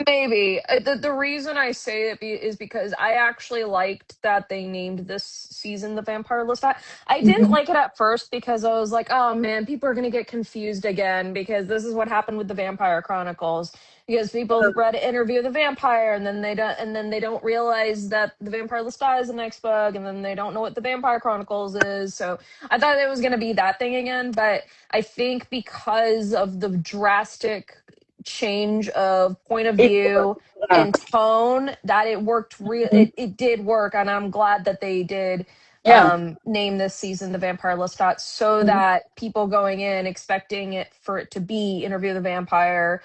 Maybe. The reason I say it is because I actually liked that they named this season the Vampire Lestat. I didn't Hmm. like it at first because I was like, oh man, people are going to get confused again because this is what happened with the Vampire Chronicles. Because people read Interview of the Vampire and then they don't realize that the Vampire Lestat is the next book and then they don't know what the Vampire Chronicles is. So I thought it was going to be that thing again, but I think because of the drastic change of point of It, view yeah, and tone that it worked real mhm, it did work, and I'm glad that they did yeah, name this season the Vampire Lestat so mhm, that people going in expecting it for it to be Interview with the Vampire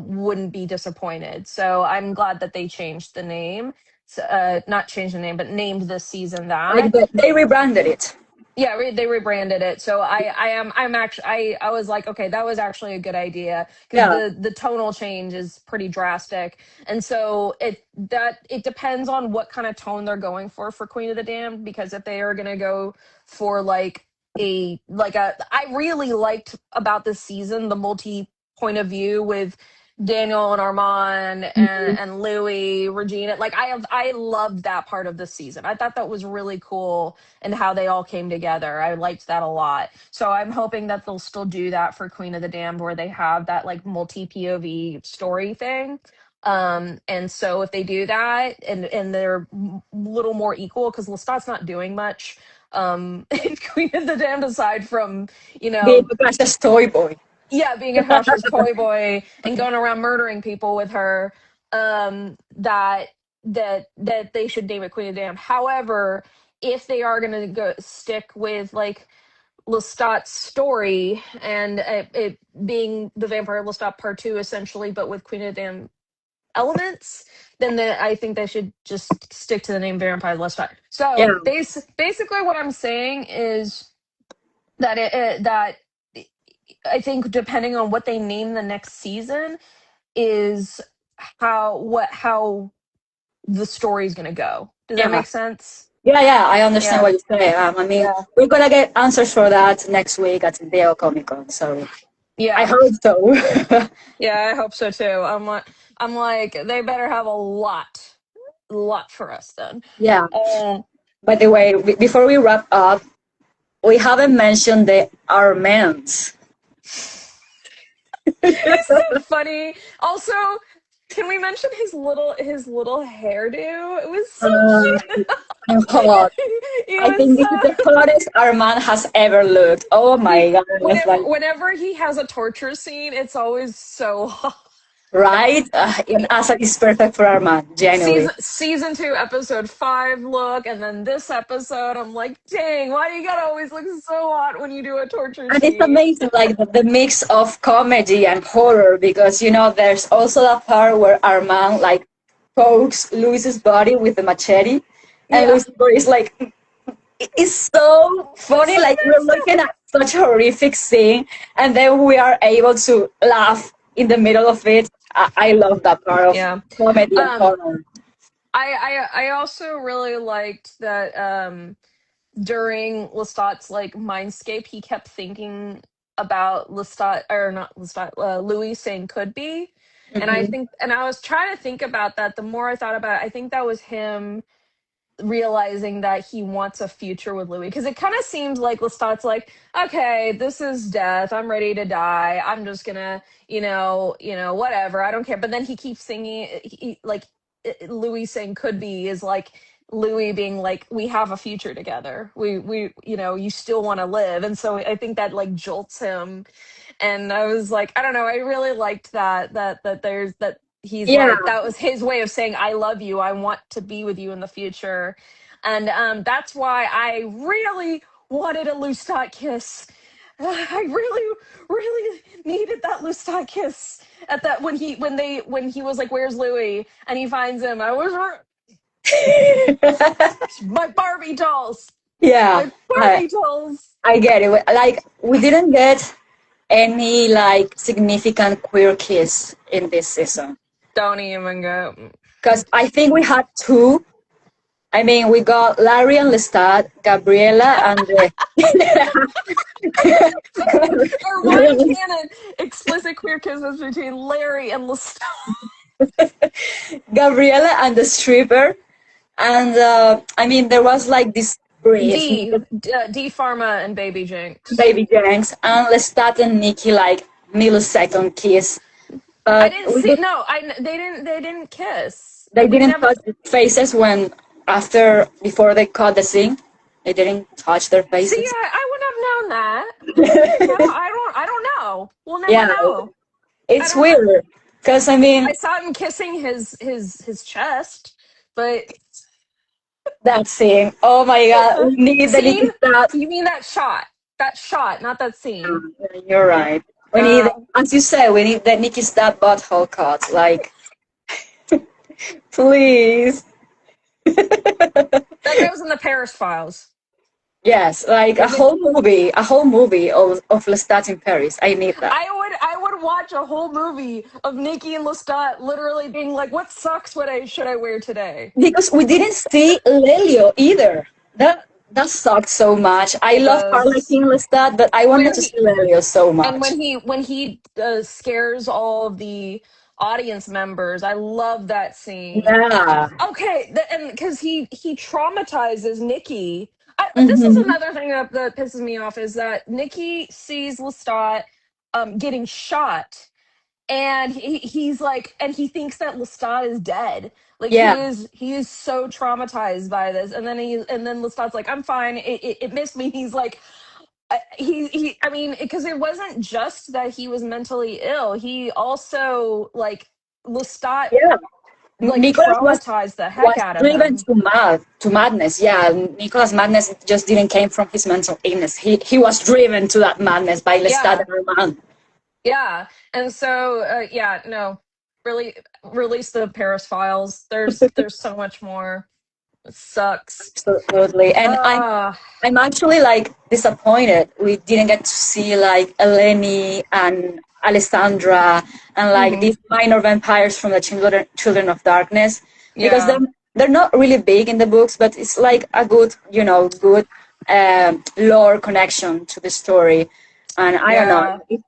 wouldn't be disappointed. So I'm glad that they changed the name, not changed the name but named this season like that. they rebranded it. Yeah, they rebranded it. So I'm actually I was like, okay, that was actually a good idea because Yeah, the tonal change is pretty drastic. And so it depends on what kind of tone they're going for Queen of the Damned, because if they are going to go for like a I really liked about this season the multi point of view with Daniel and Armand mhm, and Louis, Regina. Like I loved that part of the season. I thought that was really cool and how they all came together. I liked that a lot. So I'm hoping that they'll still do that for Queen of the Damned, where they have that like multi POV story thing. And so if they do that and they're a little more equal, because Lestat's not doing much in Queen of the Damned aside from, you being know, a toy boy. yeah, being a Tasha's toy boy and going around murdering people with her, that they should name it Queen of the Damned. However, if they are going to go stick with like Lestat's story and it being the Vampire Lestat Part Two essentially, but with Queen of the Damned elements, then I think they should just stick to the name Vampire Lestat. Yeah, So basically, what I'm saying is that that I think depending on what they name the next season is how the story's gonna go. Does that yeah, make sense? yeah. I understand Yeah. what you say. I mean, Yeah. we're gonna get answers for that next week at the Dale Comic Con. So I Yeah. hope so. Yeah, I hope so too. I'm like they better have a lot for us then. Yeah. Um By the way, before we wrap up, we haven't mentioned the Armens. he's so funny. Also, can we mention his little hairdo? It was so Uh, cute. I'm hot. He I was think this is the hottest Armand has ever looked. Oh my god! It's whenever like whenever he has a torture scene, it's always so hot. right, and Asa is perfect for Armand. Genuinely. Season 2, episode 5 look, and then this episode, I'm like, dang, why do you gotta always look so hot when you do a torture And it's scene? amazing, like the mix of comedy and horror, because there's also that part where Armand like pokes Luis's body with the machete, and Yeah. Luis's body is like, it's so It's funny. so Like we're messed looking up. at such a horrific scene, and then we are able to laugh in the middle of it. I love that part of Yeah. comedy and Um, horror. I also really liked that during Lestat's like mindscape, he kept thinking about Lestat or not Lestat, Louis saying could be. Hmm. And I was trying to think about that. The more I thought about it, I think that was him realizing that he wants a future with Louis, because it kind of seems like Lestat's like, okay, this is death. I'm ready to die. I'm just gonna, whatever. I don't care. But then he keeps singing, like Louis saying "could be" is like Louis being like, we have a future together. You still want to live, and so I think that like jolts him. And I was like, I don't know. I really liked that there's that he's Yeah, like that was his way of saying I love you. I want to be with you in the future, and that's why I really wanted a Lustat kiss. I really, really needed that Lustat kiss at that when he was like, "Where's Louis?" and he finds him. I was my Barbie dolls, yeah. my I, Barbie dolls. I get it. Like we didn't get any like significant queer kiss in this season, Don't even go. because I think we had two. I mean, we got Larry and Lestat, Gabriela and Or one canon explicit queer kisses between Larry and Lestat. Gabriella and the stripper. And I mean, there was like this brief D Pharma and Baby Jinx. baby Jenks and Lestat and Nikki like millisecond kiss, I but didn't we see. did, No, they didn't kiss. they We didn't never. touch their faces when after before they cut the scene. They didn't touch their See, faces. I wouldn't have known that. I don't know. We'll never Yeah, know. I it's don't know. weird because I mean I saw him kissing his chest, but that scene. Oh my god, we need the scene? Nikki Stat. You mean that shot? That shot, not that scene. You're right. We need, Uh, as you said, we need the Nikki Stat butthole cut. Like, please. that goes in the Paris Files. Yes, like a whole movie of Lestat in Paris. I need that. I would watch a whole movie of Nikki and Lestat literally being like, "What socks should I wear today?" Because we didn't see Lelio either. That sucked so much. I It love does. Harlequin Lestat, but I wanted When to he see Lelio so and much. when he scares all of the audience members, I love that scene. Yeah. Okay, and because he traumatizes Nikki. This is Mm-hmm. another thing that pisses me off is that Nikki sees Lestat getting shot, and he's like, and he thinks that Lestat is dead. Like Yeah. he is so traumatized by this, and then Lestat's like, I'm fine. It missed me. He's like, he. I mean, because it wasn't just that he was mentally ill. He also like Lestat Yeah. like Nicholas traumatized the heck was out of driven him. to madness. Yeah, Nicholas' madness just didn't came from his mental illness. He was driven to that madness by Lestat Yeah, and Armand. yeah. And so yeah, no, really release the Paris Files. There's so much more. It sucks. Absolutely. And Uh I'm actually like disappointed we didn't get to see like Eleni and Alessandra and like mhm. these minor vampires from the Children of Darkness because Yeah. they're not really big in the books, but it's like a good, good lore connection to the story. And I don't know. Yeah.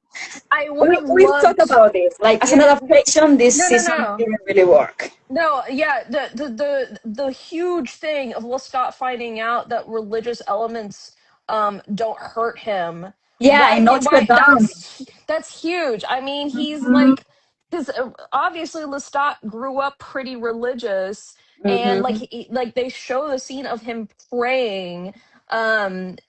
I would have We've talked loved. about this. Like as an Yeah. adaptation, this No, no, season no. didn't really work. No, yeah, the huge thing of Lestat finding out that religious elements don't hurt him. Yeah, in Notre Why Dame. that's huge. I mean, he's Hmm. like because obviously Lestat grew up pretty religious, and like Hmm. like they show the scene of him praying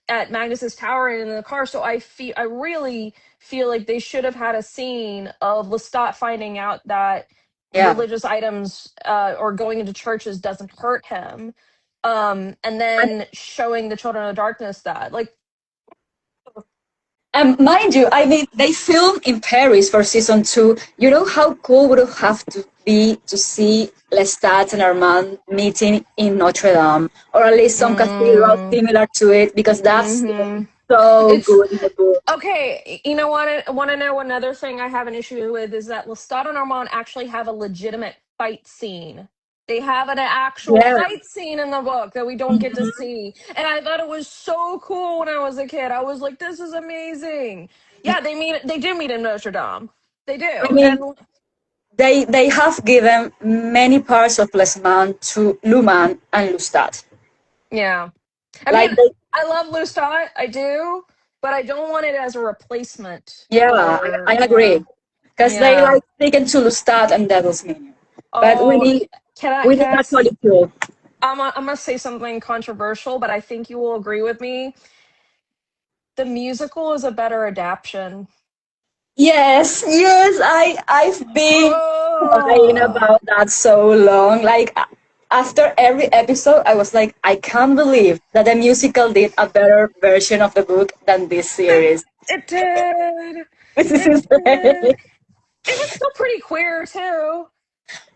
at Magnus's tower and in the car. So I really feel like they should have had a scene of Lestat finding out that Yeah. religious items or going into churches doesn't hurt him, and And then showing the children of darkness that like mind you, I mean, they filmed in Paris for season two. You know how cool would it have to be to see Lestat and Armand meeting in Notre Dame, or at least some cathedral mm, similar to it, because that's hmm so it's good in the book. okay. You know what? I want to know another thing I have an issue with is that Lestat and Armand actually have a legitimate fight scene. They have an actual Yeah. fight scene in the book that we don't get to Mhm. see. And I thought it was so cool when I was a kid. I was like, this is amazing. Yeah, they do meet in Notre Dame. They I do. mean, And they have given many parts of Lesman to Luman and Lustat. yeah. I Like mean, they, I love Lestat, I do, but I don't want it as a replacement yeah, I for agree. Because they yeah. like taken to Lustat and Devil's Minion. But Oh, we need can I that molecule. I'm gonna say something controversial, but I think you will agree with me. The musical is a better adaptation. Yes, yes, I've been crying Oh, about that so long. Like after every episode, I was like, I can't believe that the musical did a better version of the book than this it, series. it did. This is It insane. did. It was still pretty queer too.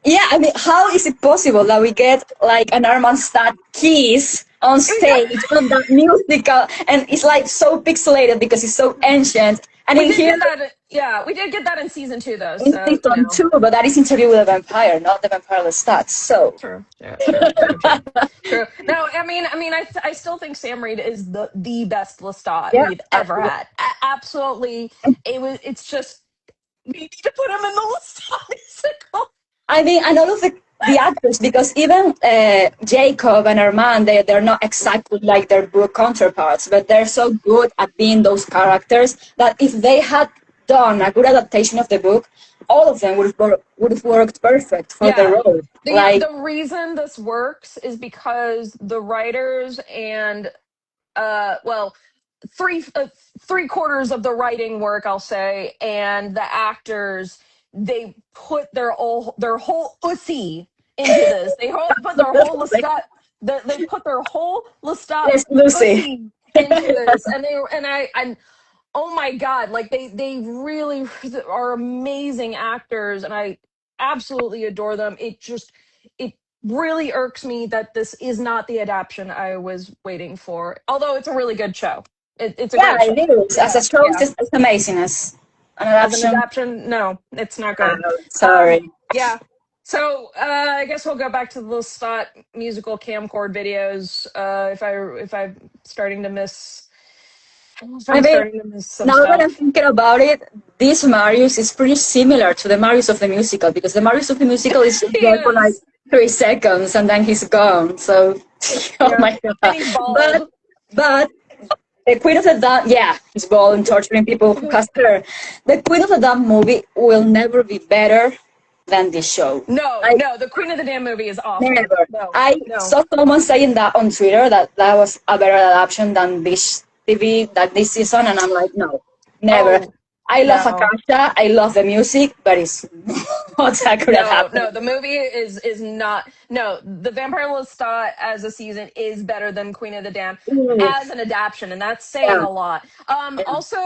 Yeah, I mean, how is it possible that we get like an Armanstadt kiss on I mean, stage on that musical, and it's like so pixelated because it's so ancient, and we in did here get that. Yeah, we did get that in season 2, though. in So season two, but that is Interview with a Vampire, not the Vampire Lestat. So. true. Yeah, true. True. True. True. No, I still think Sam Reed is the best Lestat Yeah, we've ever absolutely. had. Absolutely, it's just we need to put him in the Lestat musical. I mean, and all of the actors, because even Jacob and Armand, they're not exactly like their book counterparts, but they're so good at being those characters that if they had done a good adaptation of the book, all of them would have worked perfect for the Yeah. role. The Like, the reason this works is because the writers and well, three three quarters of the writing work, I'll say, and the actors, they put their whole ussy into this. Put their whole Lestat. They put their whole Lestat yes, Lucy. ussy into this, and and oh my god, like they really are amazing actors, and I absolutely adore them. It really irks me that this is not the adaptation I was waiting for, although it's a really good show. It's a Yeah, great show. it is. As Yeah, a show, yeah. it's amazing. As an As an adaptation, adaptation, no, it's not good. sorry. Yeah. So I guess we'll go back to the Stott musical camcord videos. If I'm starting to miss, if I I'm mean, starting to miss some now that I'm stuff. thinking about it, this Marius is pretty similar to the Marius of the musical because the Marius of the musical is just He there for like is. 3 seconds and then he's gone. So, oh Yeah, my and god! he's But bald. but the Queen of the Damned, yeah, he's bald and torturing people who cast her. The Queen of the Damned movie will never be better than this show. No, I no, the Queen of the Damn movie is awful. never. No, I no. saw someone saying that on Twitter that that was a better adaptation than this TV that this season, and I'm like, no, never. Oh, I love no. Akasha, I love the music, but it's not a good No, no, adaptation. the movie is not. No, the Vampire Lestat as a season is better than Queen of the Damned Ooh, as an adaptation, and that's saying yeah, a lot. yeah. Also,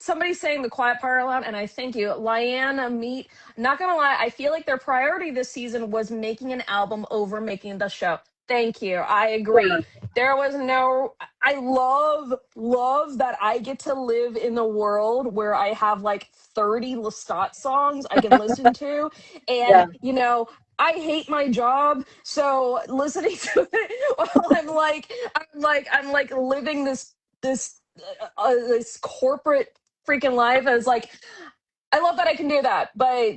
somebody's saying the Quiet Part a lot, and I thank you, Lyanna Meat. Not gonna lie, I feel like their priority this season was making an album over making the show. Thank you. I agree. There was no. I love that I get to live in the world where I have like 30 Lestat songs I can listen to, and Yeah. I hate my job, so listening to it while I'm like living this corporate freaking life as like I love that I can do that, but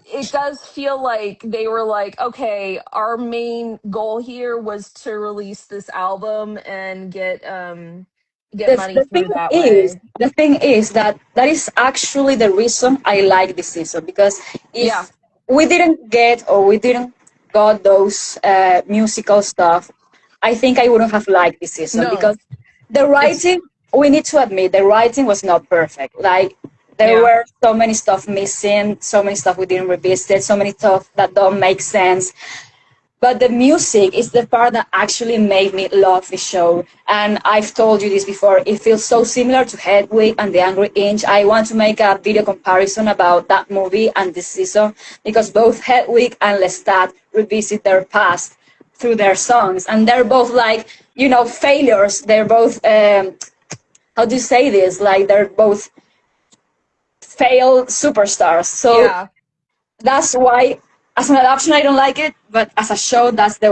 it does feel like they were like, okay, our main goal here was to release this album and get money The thing through that is, way. the thing is that that is actually the reason I like this season because Yeah. if we didn't get or we didn't got those musical stuff, I think I wouldn't have liked this season No. because the It's writing, we need to admit, the writing was not perfect. Like there yeah. were so many stuff missing, so many stuff we didn't revisit, so many stuff that don't make sense. But the music is the part that actually made me love the show. And I've told you this before, it feels so similar to Hedwig and the Angry Inch. I want to make a video comparison about that movie and this season because both Hedwig and Lestat revisit their past through their songs. And they're both like, failures. They're both, how do you say this? Like they're both failed superstars. So Yeah. that's why as an adaptation I don't like it, but as a show that's the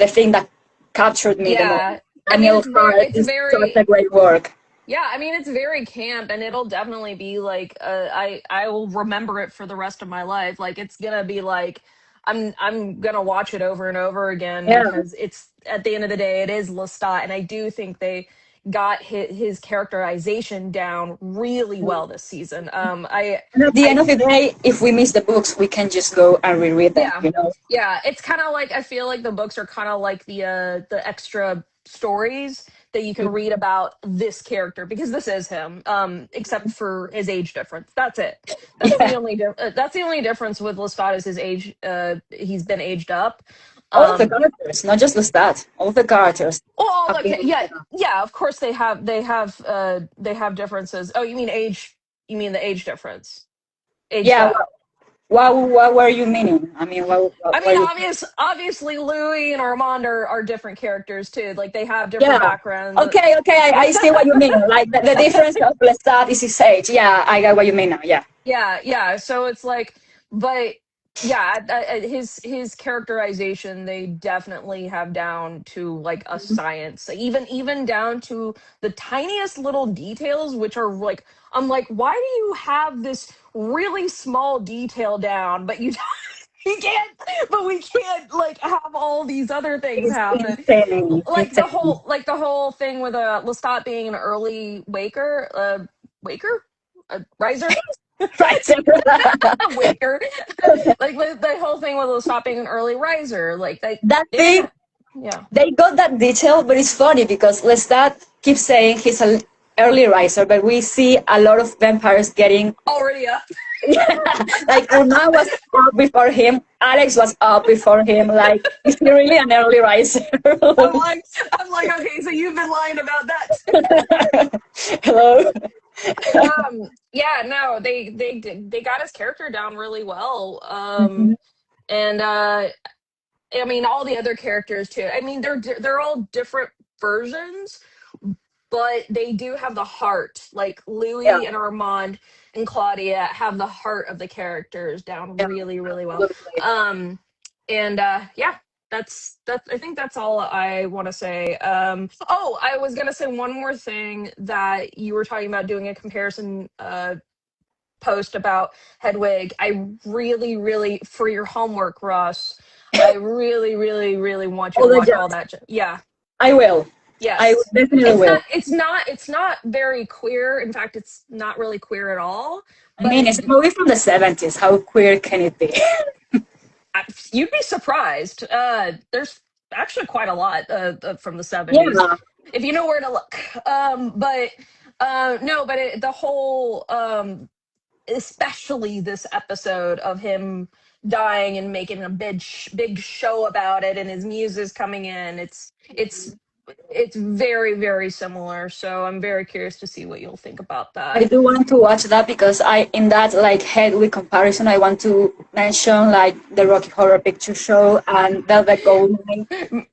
thing that captured me the most. Yeah. I mean, Daniel Hart it's is such very a great work. yeah, I mean it's very camp, and it'll definitely be like I will remember it for the rest of my life. Like it's gonna be like I'm gonna watch it over and over again Yeah. because it's at the end of the day it is Lestat, and I do think they got his characterization down really well this season. And at the end I of the day, if we miss the books, we can just go and reread them, Yeah. you know? Yeah, it's kind of like I feel like the books are kind of like the extra stories that you can read about this character because this is him except for his age difference. That's it. Yeah. That's the only difference with Lestat is his age he's been aged up. All of the Um characters, not just the stat. All of the characters well have like been. yeah, of course they have differences. Oh, you mean age, you mean the age difference. Aged Yeah. up. What were you meaning? I mean, what I were mean, you? obviously, Louis and Armand are different characters too. Like they have different Yeah. backgrounds. Okay, I see what you mean. Like the difference of Lestat is his age. Yeah, I get what you mean now. Yeah. Yeah, yeah. So it's like, but yeah, his characterization they definitely have down to like a science. Even down to the tiniest little details, which are like, I'm like, why do you have this really small detail down, but you we can't like have all these other things It's happen. insane. Insane. Like the whole thing with Lestat being an early waker, a riser, Right. a waker. Like the whole thing with Lestat being an early riser. Like That they thing, didn't. Yeah. they got that detail, but it's funny because Lestat keeps saying he's an early riser, but we see a lot of vampires getting Already up. like Armand was up before him, Alex was up before him. Like, is he really an early riser? I'm like, okay, so you've been lying about that. Hello. Yeah, no, they got his character down really well. Mhm. And I mean, all the other characters too. I mean, they're all different versions, but they do have the heart. Like Yeah, Louis and Armand and Claudia have the heart of the characters down yeah, really, really well. absolutely. Um, and yeah, that's. I think that's all I want to say. Oh, I was gonna say one more thing that you were talking about doing a comparison post about Hedwig. I really, really, for your homework, Ross, I really, really, really want you All to the watch all jazz. that. Yeah. I will. I Yes. definitely will. It's not very queer. In fact, it's not really queer at all. I But mean, it's a movie from the 70s. How queer can it be? you'd be surprised. There's actually quite a lot from the 70s Yeah, if you know where to look. But no, but the whole especially this episode of him dying and making a big show about it, and his muses coming in. It's very, very similar. So I'm very curious to see what you'll think about I that. do want to watch that because in that like Hedwig comparison, I want to mention like the Rocky Horror Picture Show and Velvet Goldmine.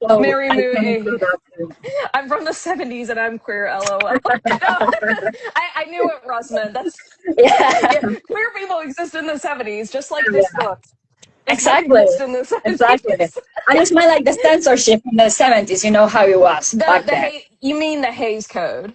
So Mary I Moo, can include that too. I'm from the 70s and I'm queer, lol. I knew what Russ meant. Yeah, Yeah, queer people exist in the 70s, just like this yeah, book. This book exactly, exists in the exactly. 70s. I just meant like the censorship in the 70s. You know how it was back then. You mean the Hayes Code?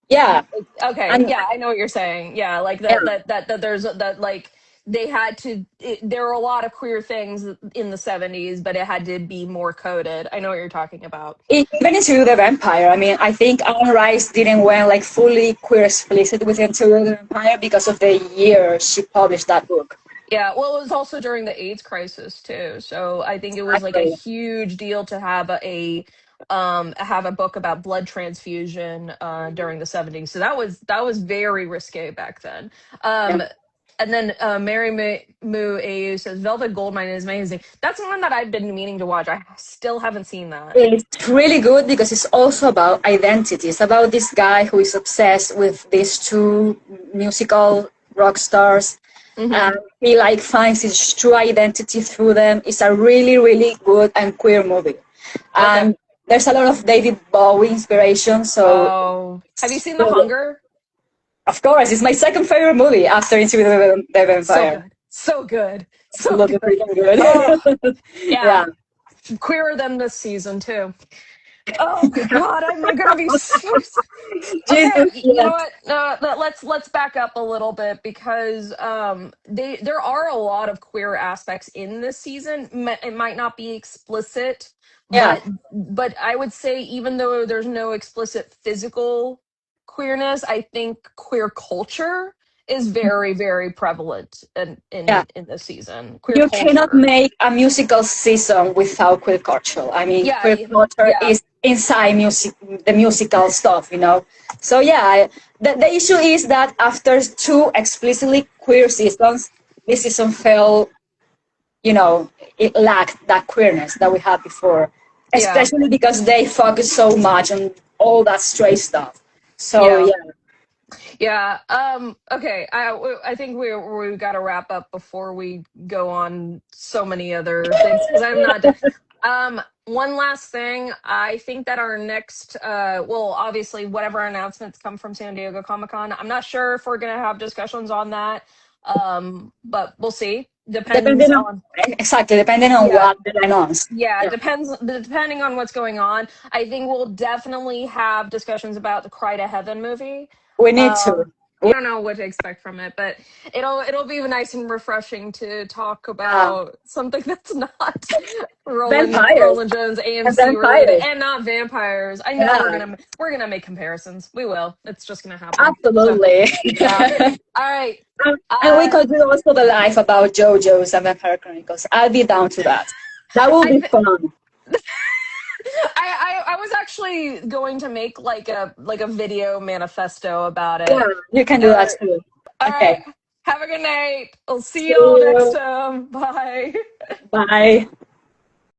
Yeah, Okay, and yeah, I know what you're saying. Yeah, like yeah, that there's that like they had to there were a lot of queer things in the 70s, but it had to be more coded. I know what you're talking about. even Into the Vampire. I mean, I think Anne Rice didn't went like fully queer explicit with Into the Vampire because of the year she published that book. Yeah, well, it was also during the AIDS crisis too. So I think it was like a Exactly. huge deal to have a book about blood transfusion during the 70s. So that was very risque back then. Yeah. And then Moo AU says Velvet Goldmine is amazing. That's one that I've been meaning to watch. I still haven't seen that. It's really good because it's also about identity. It's about this guy who is obsessed with these two musical rock stars, Hmm. and he like finds his true identity through them. It's a really, really good and queer movie, Okay. and there's a lot of David Bowie inspiration. So, Oh, have you seen The so Hunger? of course, it's my second favorite movie after Into the So Vampire. good. So good. So Absolutely good. freaking good. Oh, yeah. Yeah. Queerer than this season too. Oh God, I'm gonna be so. Jesus, Okay, you yeah. know what? Let's back up a little bit because there are a lot of queer aspects in this season. It might not be explicit, Yeah. but I would say even though there's no explicit physical queerness, I think queer culture is very, very prevalent Yeah. in this season. Queer You cannot culture. make a musical season without queer culture. I mean, Yeah, queer culture yeah, is inside music, the musical stuff, you know. So yeah, the issue is that after two explicitly queer seasons, this season fell, you know, it lacked that queerness that we had before, yeah, especially because they focus so much on all that straight stuff. So yeah. yeah, Yeah. Okay. I think we got to wrap up before we go on so many other things because I'm not. One last thing. I think that our next, well, obviously, whatever announcements come from San Diego Comic Con, I'm not sure if we're gonna have discussions on that. But we'll see. Depends depending on on. exactly depending on Yeah. what they announce. Yeah, Yeah, depending on what's going on. I think we'll definitely have discussions about the Cry to Heaven movie. we need Um, to. you don't know what to expect from it, but it'll be nice and refreshing to talk Yeah. about something that's not Vampires Roland Jones and AMC related vampires. and not vampires. I know Yeah, we're gonna make comparisons. We will. It's just gonna happen. So absolutely. yeah. All right. And we Uh, could do also the live about JoJo's and Vampire Chronicles. I'll be down to that. That will I, be th- fun. I was actually going to make like a video manifesto about Yeah, it. you can do All that right. too. All right. Okay. Have a good night. I'll see See y'all next you. time. Bye. Bye.